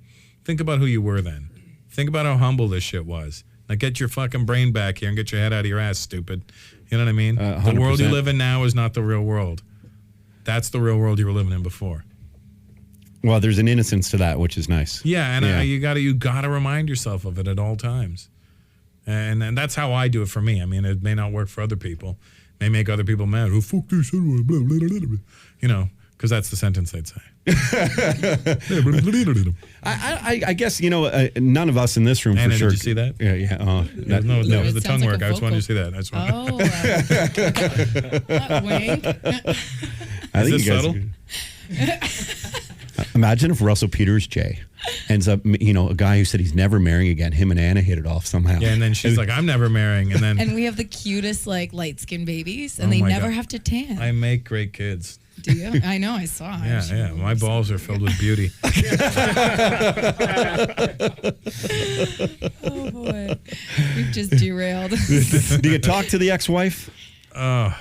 think about who you were then. Think about how humble this shit was. Now get your fucking brain back here and get your head out of your ass, stupid. You know what I mean? 100%. The world you live in now is not the real world. That's the real world you were living in before. Well, there's an innocence to that, which is nice. Yeah, and you gotta remind yourself of it at all times. And that's how I do it for me. I mean, it may not work for other people. It may make other people mad. Oh, fuck this shit. Because that's the sentence they'd say. I guess, none of us in this room Anna, for sure. did you see that? Yeah. No, that was the It tongue sounds like work. a I just wanted you to see that. wink. I think this you guys subtle? Imagine if Russell Peters, Jay, ends up, a guy who said he's never marrying again. Him and Anna hit it off somehow. Yeah, and then she's like, I'm never marrying. And then And we have the cutest light-skinned babies, and Oh they my never God. have to tan. I make great kids. Do you? I know, I saw. Yeah. My balls are filled with beauty. Oh boy, we've just derailed. Do you talk to the ex-wife? I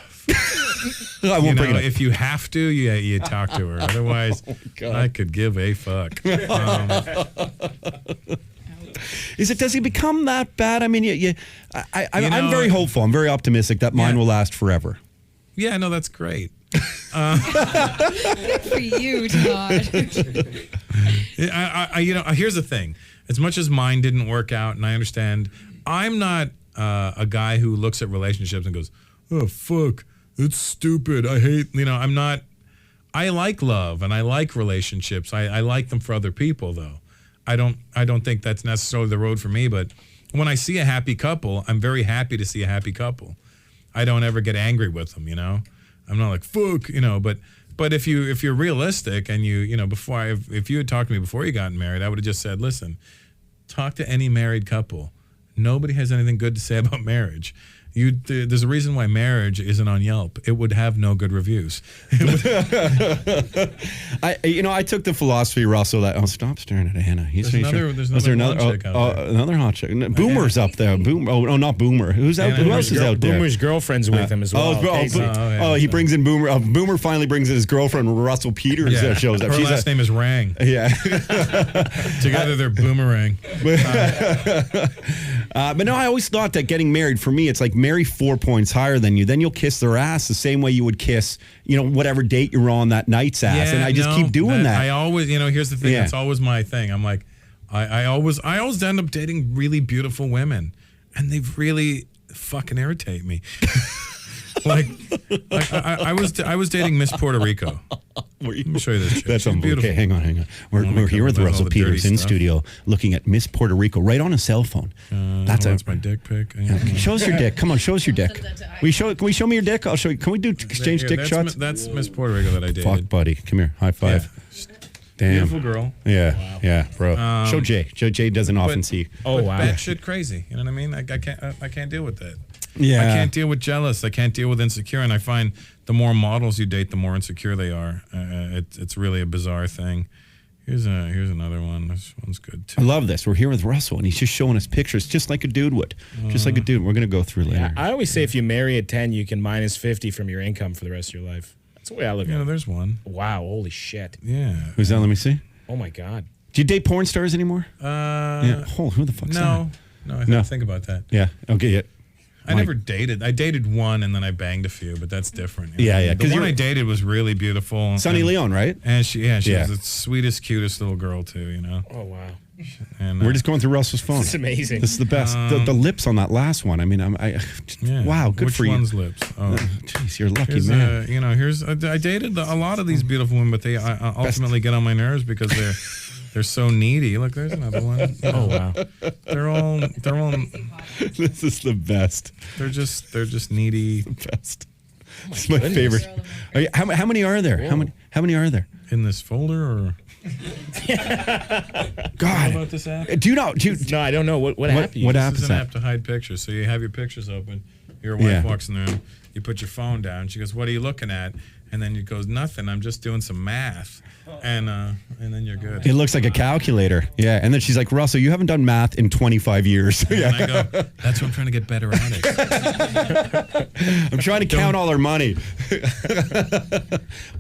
won't bring it up. If you have to, you talk to her. Otherwise, I could give a fuck. Does it become that bad? I mean, I'm very hopeful. I'm very optimistic that mine will last forever. Yeah, no, that's great. Good for you, Todd. Here's the thing. As much as mine didn't work out, and I understand, I'm not a guy who looks at relationships and goes, "Oh fuck, it's stupid. I hate." I'm not. I like love and I like relationships. I like them for other people, though. I don't think that's necessarily the road for me. But when I see a happy couple, I'm very happy to see a happy couple. I don't ever get angry with them. I'm not like fuck. But if you're realistic and if you had talked to me before you got married, I would have just said, listen, talk to any married couple. Nobody has anything good to say about marriage. There's a reason why marriage isn't on Yelp. It would have no good reviews. I took the philosophy, Russell, that stop staring at Hannah. There's another hot chick out there. Another hot chick. Boomer's up there. Not Boomer. Who's out? Who else is out there? Boomer's girlfriend's with him as well. He brings in Boomer. Boomer finally brings in his girlfriend. Russell Peters shows up. Her last name is Rang. Yeah. Together they're Boomerang. But no, I always thought that getting married, for me, it's like marry 4 points higher than you. Then you'll kiss their ass the same way you would kiss, whatever date you're on that night's ass. And I just keep doing that. I always, here's the thing. It's always my thing. I'm like, I always end up dating really beautiful women, and they really fucking irritate me. I was dating Miss Puerto Rico. Let me show you this chick. That's She's beautiful. Okay, hang on. We're here with Russell Peters in studio, looking at Miss Puerto Rico right on a cell phone. That's my dick pic. Show us your dick. Come on, show us your dick. Can we show me your dick? I'll show you. Can we do exchange dick shots? That's Miss Puerto Rico that I dated. Fuck, buddy. Come here. High five. Yeah. Damn. Beautiful girl. Yeah, yeah, bro. Show Jay. Jay doesn't often see. Oh wow. Bad shit, crazy. You know what I mean? I can't deal with that. Yeah. I can't deal with jealous. I can't deal with insecure. And I find the more models you date, the more insecure they are. It's really a bizarre thing. Here's another one. This one's good too. I love this. We're here with Russell, and he's just showing us pictures, just like a dude would. Just like a dude. We're gonna go through later. Yeah, I always say if you marry at 10, you can minus 50 from your income for the rest of your life. That's the way I look at it. There's one. Wow, holy shit. Yeah. Who's that? Let me see. Oh my God. Do you date porn stars anymore? Yeah. Oh, who the fuck's that? No, I have to think about that. Yeah. Okay. Yeah. I never dated. I dated one and then I banged a few, but that's different. Yeah. The one I dated was really beautiful. Sunny Leon, right? And she was the sweetest, cutest little girl too. Oh wow. And We're just going through Russell's phone. It's amazing. This is the best. The lips on that last one. I mean, wow, good which for you. one's lips? Oh. Jeez, you're a lucky Here's, man. I dated a lot of these beautiful women, but they ultimately get on my nerves because they're so needy. Look, there's another one. Oh wow. They're all This is the best. they're just needy Best. This is my favorite. How many are there? How many are there? in this folder or God. about this app? Do you know? No, I don't know what happened. What This app is is an that? app to hide pictures. So you have your pictures open. Your wife Yeah. walks in the room. You put your phone down. She goes, "What are you looking at?" And then you goes, "Nothing. I'm just doing some math." And then you're good. It looks like a calculator. Yeah. And then she's like, Russell, you haven't done math in 25 years. And I go, "That's what I'm trying to get better at it." I'm trying to count all our money.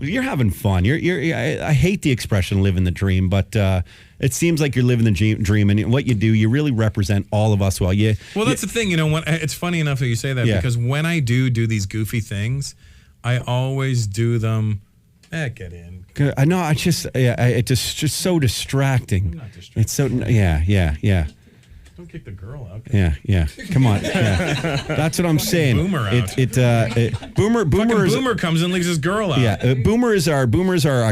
You're having fun. I hate the expression "living the dream," but it seems like you're living the dream, and what you do, you really represent all of us well. Well, that's the thing, it's funny enough that you say that because when I do these goofy things, I always do them. Get in. I know. It's just so distracting. I'm not distracted. It's so yeah. Don't kick the girl out. Yeah. Come on. Yeah. That's what I'm saying. Boomer out. Boomer is. Boomer comes and leaves his girl out. Yeah, Boomer is our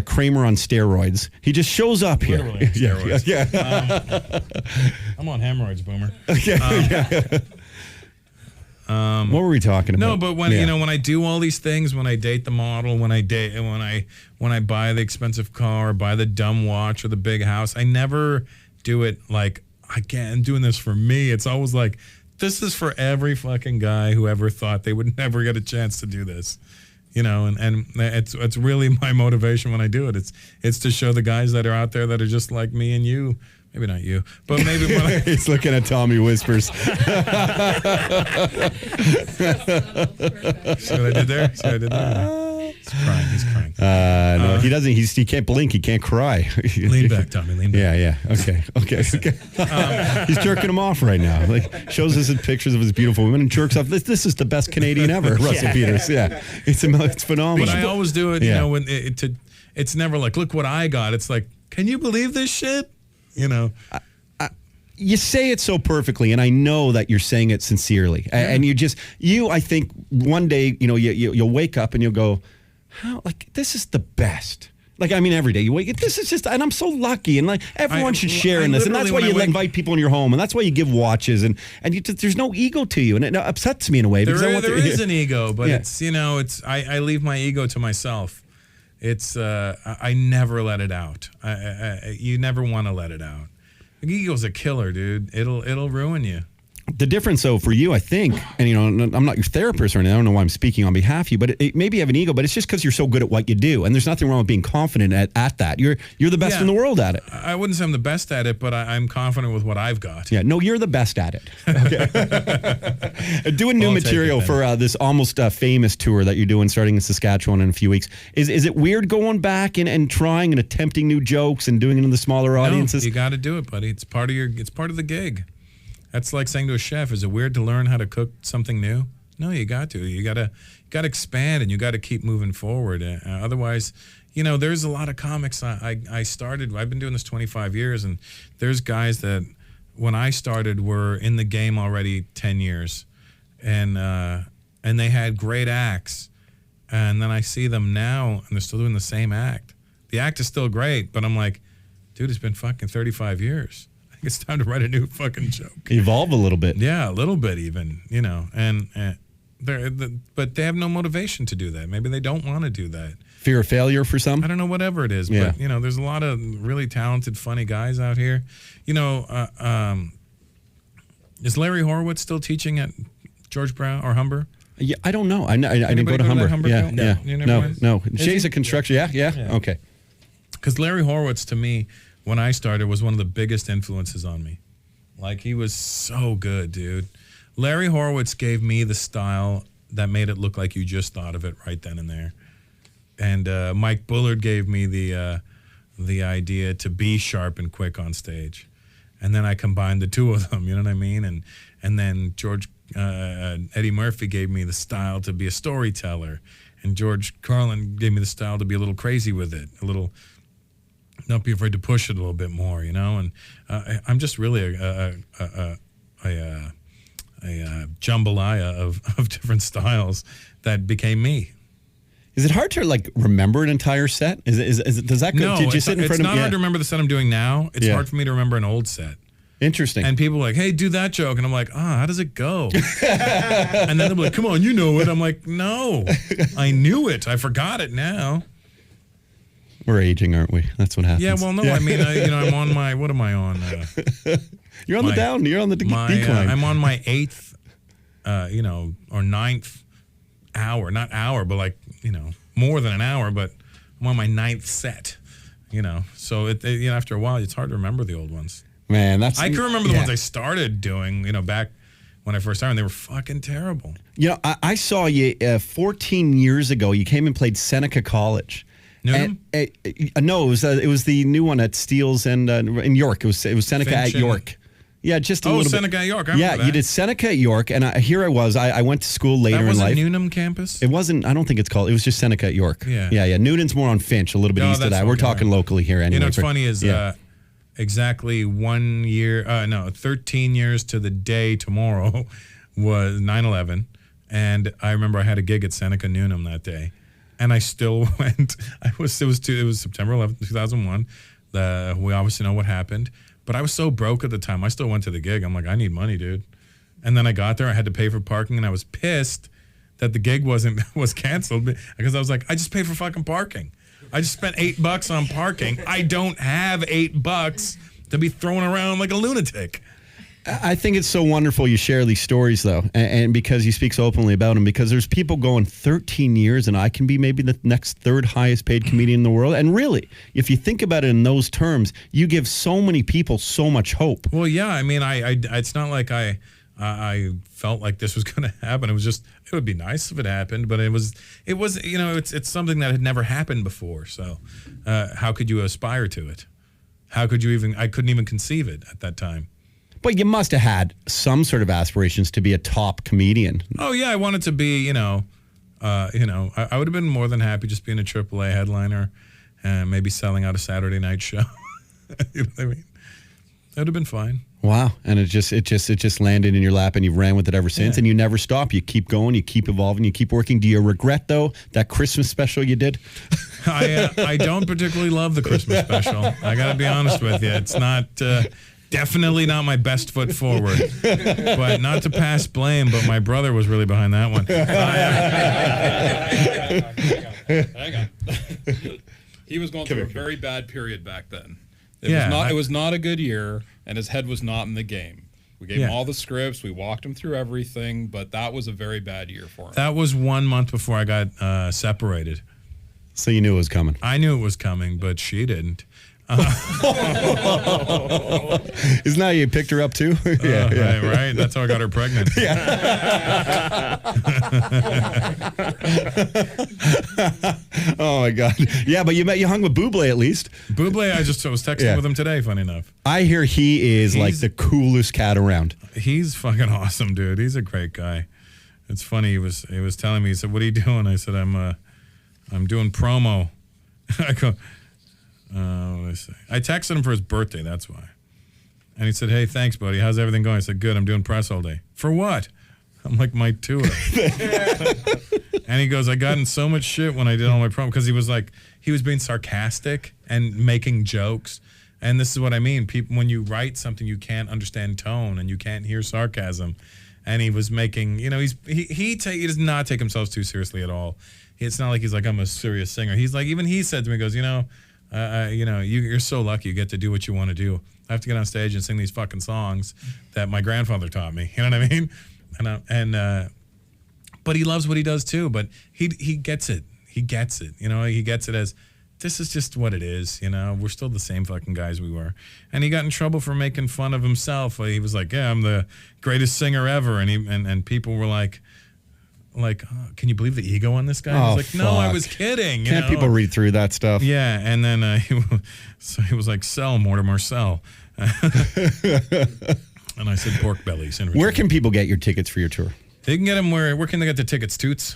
Kramer on steroids. He just shows up here. Literally on steroids. Yeah. I'm on hemorrhoids, Boomer. What were we talking about? No, but when when I do all these things, when I date the model, when I buy the expensive car, or buy the dumb watch or the big house, I never do it like I'm doing this for me. It's always like this is for every fucking guy who ever thought they would never get a chance to do this. And it's really my motivation when I do it. It's to show the guys that are out there that are just like me and you. Maybe not you, but maybe when he's looking at Tommy Whispers. See what I did there? He's crying. No, he doesn't. He can't blink. He can't cry. Lean back, Tommy. Lean back. Yeah. Okay. He's jerking him off right now. Like shows us pictures of his beautiful women and jerks off. This is the best Canadian ever, Russell Peters. Yeah, it's phenomenal. But I always do it. When it's never like, look what I got. It's like, can you believe this shit? You say it so perfectly, and I know that you're saying it sincerely. And I think one day, you'll wake up and you'll go, how, like, this is the best. Like, I mean, every day you wake up, this is just, and I'm so lucky, and like, everyone should share in this. And that's why you invite people in your home, and that's why you give watches, and there's no ego to you, and it upsets me in a way. There is an ego, but I leave my ego to myself. It's I never let it out. You never want to let it out. The ego's a killer, dude. It'll ruin you. The difference, though, for you, I think, and I'm not your therapist or anything, I don't know why I'm speaking on behalf of you, but it maybe you have an ego, but it's just because you're so good at what you do, and there's nothing wrong with being confident at that. You're the best in the world at it. I wouldn't say I'm the best at it, but I'm confident with what I've got. Yeah, no, you're the best at it. Okay. Doing new material for this almost famous tour that you're doing starting in Saskatchewan in a few weeks. Is it weird going back and trying and attempting new jokes and doing it in the smaller audiences? No, you got to do it, buddy. It's part of the gig. That's like saying to a chef, is it weird to learn how to cook something new? No, you got to. You got to expand, and you got to keep moving forward. Otherwise, there's a lot of comics I started. I've been doing this 25 years, and there's guys that when I started were in the game already 10 years, and they had great acts. And then I see them now, and they're still doing the same act. The act is still great, but I'm like, dude, it's been fucking 35 years. It's time to write a new fucking joke. Evolve a little bit. Yeah, a little bit even, but they have no motivation to do that. Maybe they don't want to do that. Fear of failure for some? I don't know, whatever it is. Yeah. But, there's a lot of really talented, funny guys out here. Is Larry Horowitz still teaching at George Brown or Humber? Yeah, I don't know. I didn't go to Humber. Yeah. No. Jay's a construction. Yeah. Okay. Because Larry Horowitz, to me, when I started, was one of the biggest influences on me. Like, he was so good, dude. Larry Horowitz gave me the style that made it look like you just thought of it right then and there. And Mike Bullard gave me the idea to be sharp and quick on stage. And then I combined the two of them, you know what I mean? And then Eddie Murphy gave me the style to be a storyteller. And George Carlin gave me the style to be a little crazy with it, a little not be afraid to push it a little bit more, you know. And I'm just really a jambalaya of different styles that became me. Is it hard to like remember an entire set? Is it does that go? No, did you it's, sit in it's front not of? hard to remember the set I'm doing now. It's hard for me to remember an old set. Interesting. And people are like, hey, do that joke. And I'm like, how does it go? And then they'll be like, come on, you know it. I'm like, no, I knew it. I forgot it now. We're aging, aren't we? That's what happens. Yeah, well, no, I mean, I'm on my, what am I on? You're on the down. You're on the decline. I'm on my 8th, or 9th hour. Not hour, but like, more than an hour, but I'm on my 9th set, So, after a while, it's hard to remember the old ones. Man, I can remember the ones I started doing, back when I first started, and they were fucking terrible. I saw you 14 years ago. You came and played Seneca College. Newnham? No, it was the new one at Steeles and in York. It was Seneca Finch at York. Yeah, just a little Seneca bit. at York. I remember that. You did Seneca at York, and here I was. I went to school later in life. That wasn't Newnham campus? It wasn't. I don't think it's called. It was just Seneca at York. Yeah. Noonan's more on Finch, a little bit east of that. We're talking locally here anyway. What's funny is exactly 1 year, 13 years to the day tomorrow was 9/11, and I remember I had a gig at Seneca Newnham that day, and I still went. It was September 11th, 2001. We obviously know what happened. But I was so broke at the time. I still went to the gig. I'm like, I need money, dude. And then I got there. I had to pay for parking, and I was pissed that the gig was canceled because I was like, I just paid for fucking parking. I just spent $8 on parking. I don't have $8 to be throwing around like a lunatic. I think it's so wonderful you share these stories, though, and because you speak so openly about them, because there's people going 13 years, and I can be maybe the next third highest paid comedian in the world. And really, if you think about it in those terms, you give so many people so much hope. Well, yeah, I mean, it's not like I felt like this was going to happen. It was just, it would be nice if it happened, but it was, it's something that had never happened before. So how could you aspire to it? How could you I couldn't even conceive it at that time. But you must have had some sort of aspirations to be a top comedian. Oh, yeah, I wanted to be, I would have been more than happy just being a AAA headliner and maybe selling out a Saturday night show. You know what I mean? That would have been fine. Wow. And it just landed in your lap, and you've ran with it ever since, and you never stop. You keep going, you keep evolving, you keep working. Do you regret, though, that Christmas special you did? I don't particularly love the Christmas special. I got to be honest with you. It's not... definitely not my best foot forward, but not to pass blame, but my brother was really behind that one. Hang on. He was going through a very bad period back then. It was not a good year, and his head was not in the game. We gave him all the scripts, we walked him through everything, but that was a very bad year for him. That was 1 month before I got separated. So you knew it was coming. I knew it was coming, but she didn't. Isn't that you picked her up too? Right. That's how I got her pregnant. Oh my God. Yeah, but you hung with Bublé at least. Bublé, I was texting with him today, funny enough. I hear he's like the coolest cat around. He's fucking awesome, dude. He's a great guy. It's funny, he was telling me, he said, "What are you doing?" I said, I'm doing promo. I go, I texted him for his birthday, that's why. And he said, "Hey, thanks, buddy. How's everything going?" I said, "Good, I'm doing press all day." "For what?" I'm like, "My tour." And he goes, "I got in so much shit when I did all my promo," because he was being sarcastic and making jokes. And this is what I mean. People, when you write something, you can't understand tone and you can't hear sarcasm. And he was making, he does not take himself too seriously at all. It's not like he's like, I'm a serious singer. He's like, even he said to me, he goes, you're so lucky you get to do what you want to do. I have to get on stage and sing these fucking songs that my grandfather taught me. You know what I mean? But he loves what he does too. But he gets it. He gets it. He gets it as, this is just what it is. We're still the same fucking guys we were. And he got in trouble for making fun of himself. He was like, "Yeah, I'm the greatest singer ever," and people were like, oh, can you believe the ego on this guy? I was like, "No, I was kidding." Can't people read through that stuff? Yeah, and then he was like, "Sell, Mortimer, sell." And I said, "Pork bellies." Where can people get your tickets for your tour? They can get them where can they get the tickets, Toots?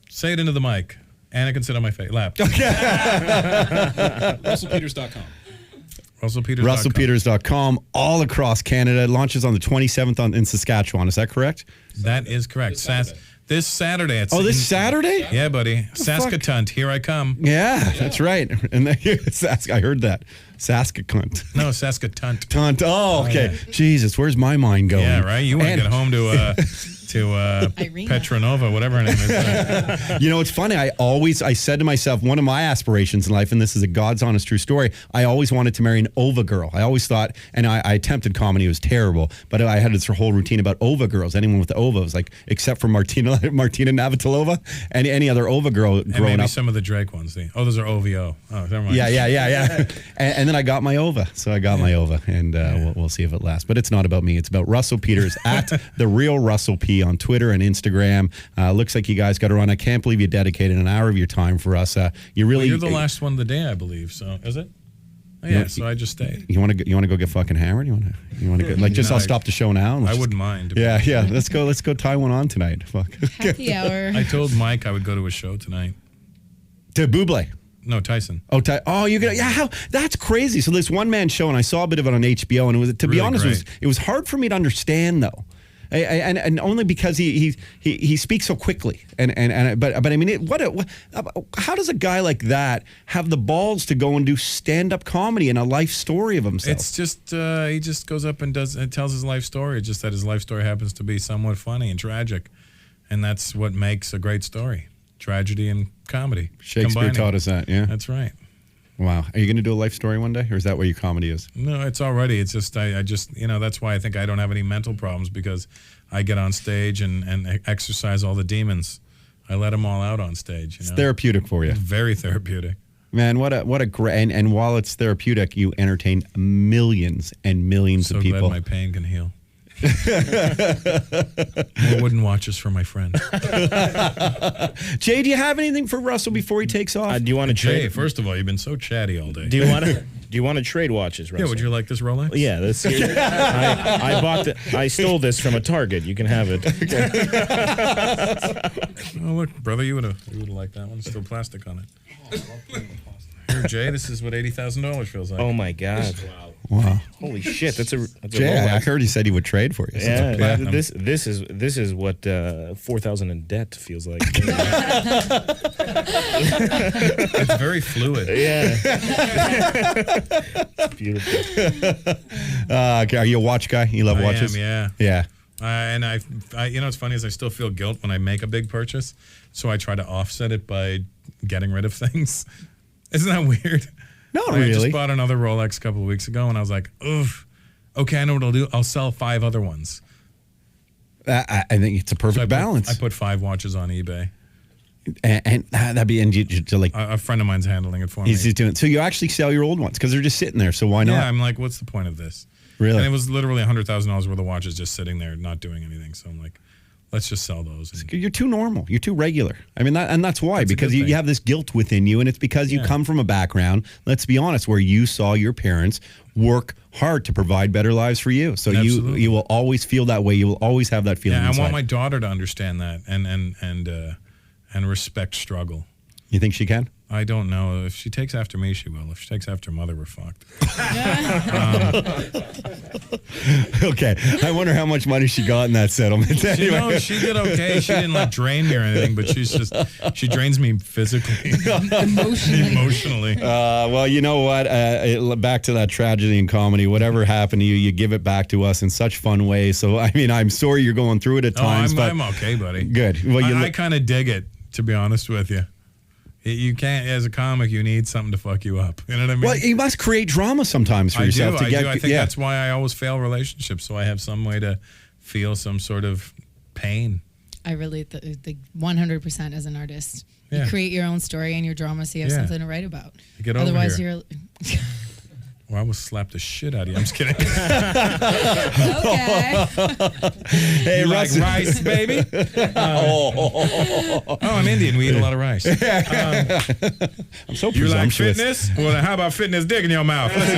Say it into the mic. And I can sit on my lap. RussellPeters.com. RussellPeters.com, all across Canada. It launches on the 27th in Saskatchewan. Is that correct? That is correct. This Saturday. This Saturday? Yeah, buddy. Saskatoon, here I come. Yeah, that's right. And I heard that. Saskatoon. No, Saskatoon. Oh, okay. Yeah. Jesus, where's my mind going? Yeah, right? You want to get home to Petronova, whatever her name is. You know, it's funny. I said to myself, one of my aspirations in life, and this is a God's honest true story, I always wanted to marry an OVA girl. I always thought, and I attempted comedy, it was terrible, but I had this whole routine about OVA girls. Anyone with the OVA was like, except for Martina Navratilova, and any other OVA girl and growing maybe up. some of the Drake ones. Those are OVO. Oh, never mind. Yeah. and then I got my OVA. So I got my OVA, and we'll see if it lasts. But it's not about me. It's about Russell Peters at The Real Russell P on Twitter and Instagram. Looks like you guys got to run. I can't believe you dedicated an hour of your time for us. You're the last one of the day, I believe. So is it? Oh, yeah. So I just stayed. You want to go get fucking hammered? You want to go like just? I'll stop the show now. I wouldn't mind. Yeah. Let's go tie one on tonight. Fuck. Happy hour. I told Mike I would go to a show tonight. To Bublé. No, Tyson. Oh, you're gonna? Yeah, that's crazy. So this one man show, and I saw a bit of it on HBO, and it was, to be honest, it was hard for me to understand though. And only because he speaks so quickly, but I mean, how does a guy like that have the balls to go and do stand-up comedy and a life story of himself? It's just he just goes up and tells his life story. It's just that his life story happens to be somewhat funny and tragic, and that's what makes a great story: tragedy and comedy. Shakespeare taught us that. Yeah, that's right. Wow. Are you going to do a life story one day, or is that where your comedy is? No, it's already. It's just, I just, that's why I think I don't have any mental problems, because I get on stage and exercise all the demons. I let them all out on stage. It's therapeutic for you. It's very therapeutic. Man, what a great, and while it's therapeutic, you entertain millions and millions of people. So glad my pain can heal. More wooden watches for my friend. Jay, do you have anything for Russell before he takes off? Do you want to trade? Jay, first of all, you've been so chatty all day. Do you want to trade watches, Russell? Yeah, would you like this Rolex? Yeah, this. I stole this from a Target. You can have it. Oh look, brother, you would have liked that one. Still plastic on it. Here, Jay, this is what $80,000 feels like. Oh my God! Wow! Holy shit! That's a Jay. I heard he said he would trade for you. Yeah, this is what 4,000 in debt feels like. It's very fluid. Yeah, it's beautiful. Okay, are you a watch guy? You love watches? Yeah. And I, it's funny is I still feel guilt when I make a big purchase, so I try to offset it by getting rid of things. Isn't that weird? Not really. I just bought another Rolex a couple of weeks ago, and I was like, oof. Okay, I know what I'll do. I'll sell 5 other ones. I think it's a perfect balance. I put 5 watches on eBay. And that'd be like a friend of mine's handling it for me. He's doing. So you actually sell your old ones because they're just sitting there. So why not? Yeah, I'm like, what's the point of this? Really? And it was literally $100,000 worth of watches just sitting there, not doing anything. So I'm like, let's just sell those. You're too normal. You're too regular. I mean, that's why. Because you have this guilt within you, and it's because you come from a background, let's be honest, where you saw your parents work hard to provide better lives for you. So you will always feel that way. You will always have that feeling. Yeah, inside. I want my daughter to understand that and respect struggle. You think she can? I don't know. If she takes after me, she will. If she takes after mother, we're fucked. Okay. I wonder how much money she got in that settlement. Anyway. She did okay. She didn't drain me or anything, but she drains me physically. Emotionally. Well, you know what? Back to that tragedy in comedy. Whatever happened to you, you give it back to us in such fun ways. So, I mean, I'm sorry you're going through it at times. I'm okay, buddy. Good. Well, I kind of dig it, to be honest with you. You can't, as a comic, you need something to fuck you up. You know what I mean? Well, you must create drama sometimes for yourself. I do. I think that's why I always fail relationships, so I have some way to feel some sort of pain. I relate the 100% as an artist. Yeah. You create your own story and your drama so you have something to write about. Get over Otherwise, here. Well, I will slap the shit out of you. I'm just kidding. Okay. Hey, You like Russ. rice, baby? I'm Indian. We eat a lot of rice. I'm so You like presumptuous. fitness? Well, then how about fitting this dick in your mouth? Listen,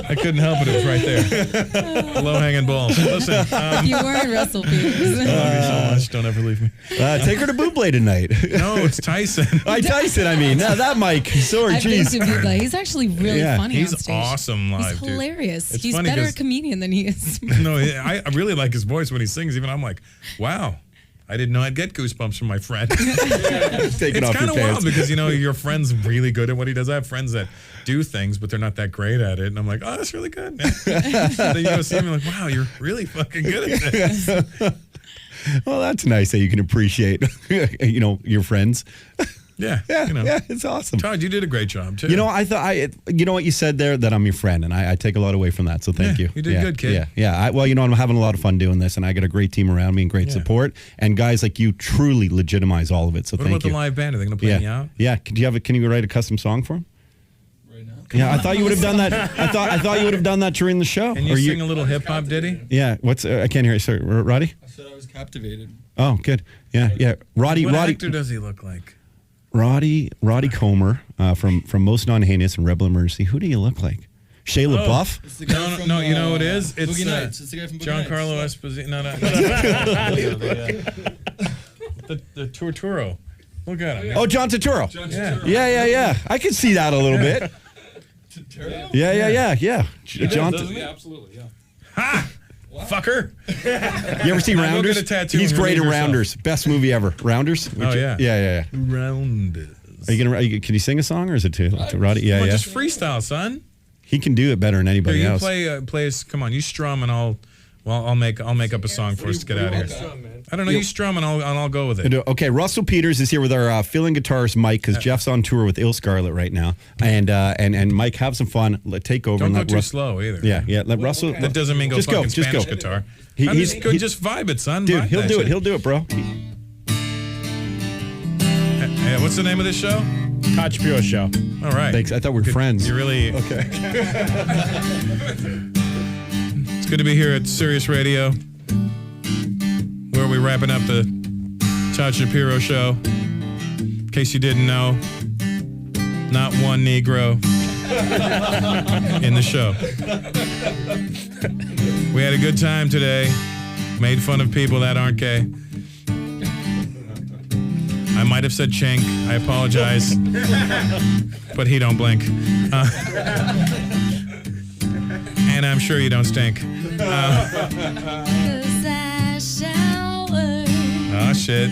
I couldn't help it. It was right there. Low-hanging balls. Listen, You weren't Russell Peters. love you so much. Don't ever leave me. Take her to Buble tonight. No, it's Tyson. Tyson, I mean. That Mike. Sorry, I've been jeez. to Buble. He's actually really Yeah, funny on He's stage. awesome live, He's dude. hilarious. It's He's funny better 'cause- a comedian than he is. No, I really like his voice when he sings. Even I'm like, wow. I didn't know I'd get goosebumps from my friend. Taking It's off kind your of wild pants. because, your friend's really good at what he does. I have friends that do things, but they're not that great at it. And I'm like, oh, that's really good. Then you go see me like, wow, you're really fucking good at this. Well, that's nice that you can appreciate, your friends. Yeah. Yeah, it's awesome. Todd, you did a great job, too. I thought you know what you said there, that I'm your friend, and I take a lot away from that. So thank Yeah, you. you did good, kid. Yeah. I'm having a lot of fun doing this, and I got a great team around me and great support, and guys like you truly legitimize all of it. So What thank about you. the live band? Are they going to play me out? Yeah. Can you write a custom song for him? Right now. Yeah, I thought you would have done that. I thought you would have done that during the show. And you sing a little hip hop ditty? Yeah. What's I can't hear you. Sorry, Roddy. I said I was captivated. Oh, good. Yeah. Roddy. What actor does he look like? Roddy Comer from Most Non-Heinous and Rebel Emergency. Who do you look like? Shia LaBeouf? It's the guy from, No, you know who it is? It's Boogie Nights. It's the guy from Boogie Nights. Giancarlo Esposito. No. The Torturo. Look at him. Oh, John Turturro. Yeah. Yeah. I can see that a little bit. Yeah. John. Yeah, absolutely, yeah. Ha! Fucker. You ever see Now go Rounders? get a tattoo He's and great relieve at yourself. Rounders. Best movie ever. Rounders? Yeah. Yeah. Rounders. Are you can you sing a song or is it too Roddy? Yeah. Come on, just freestyle, son. He can do it better than Here, anybody you else. play. Come on, you strum and I'll make up a song for us to get out of here. I don't know. You strum and I'll go with it. Okay, Russell Peters is here with our filling guitarist Mike because Jeff's on tour with Ill Scarlet right now, and Mike, have some fun. Take over. Don't and go let too Russ- slow either. Yeah. Let Russell. That doesn't mean go just fucking go. Just Spanish go. guitar. He's Just vibe it, son. dude. Vibe He'll that do it. shit. He'll do it, bro. Hey, what's the name of this show? Todd Shapiro Show. All right. Thanks. I thought we were friends. You really Okay. It's good to be here at Sirius Radio, where we're wrapping up the Todd Shapiro Show. In case you didn't know, not one Negro in the show. We had a good time today. Made fun of people that aren't gay. I might have said chink. I apologize. But he don't blink. And I'm sure you don't stink. Oh, shit.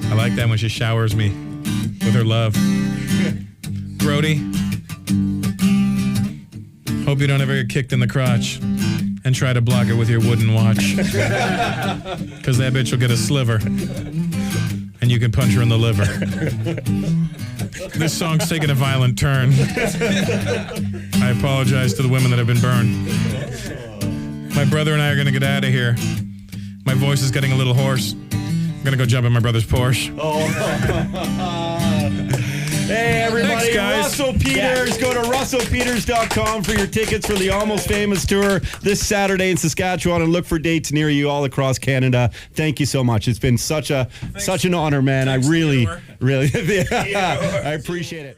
I like that when she showers me with her love. Brody, hope you don't ever get kicked in the crotch and try to block it with your wooden watch. Because that bitch will get a sliver. And you can punch her in the liver. This song's taking a violent turn. I apologize to the women that have been burned. My brother and I are going to get out of here. My voice is getting a little hoarse. I'm going to go jump in my brother's Porsche. Hey, everybody. Thanks, guys. Russell Peters. Go to russellpeters.com for your tickets for the Almost Famous Tour this Saturday in Saskatchewan, and look for dates near you all across Canada. Thank you so much. It's been such an honor, man. I really, I appreciate it.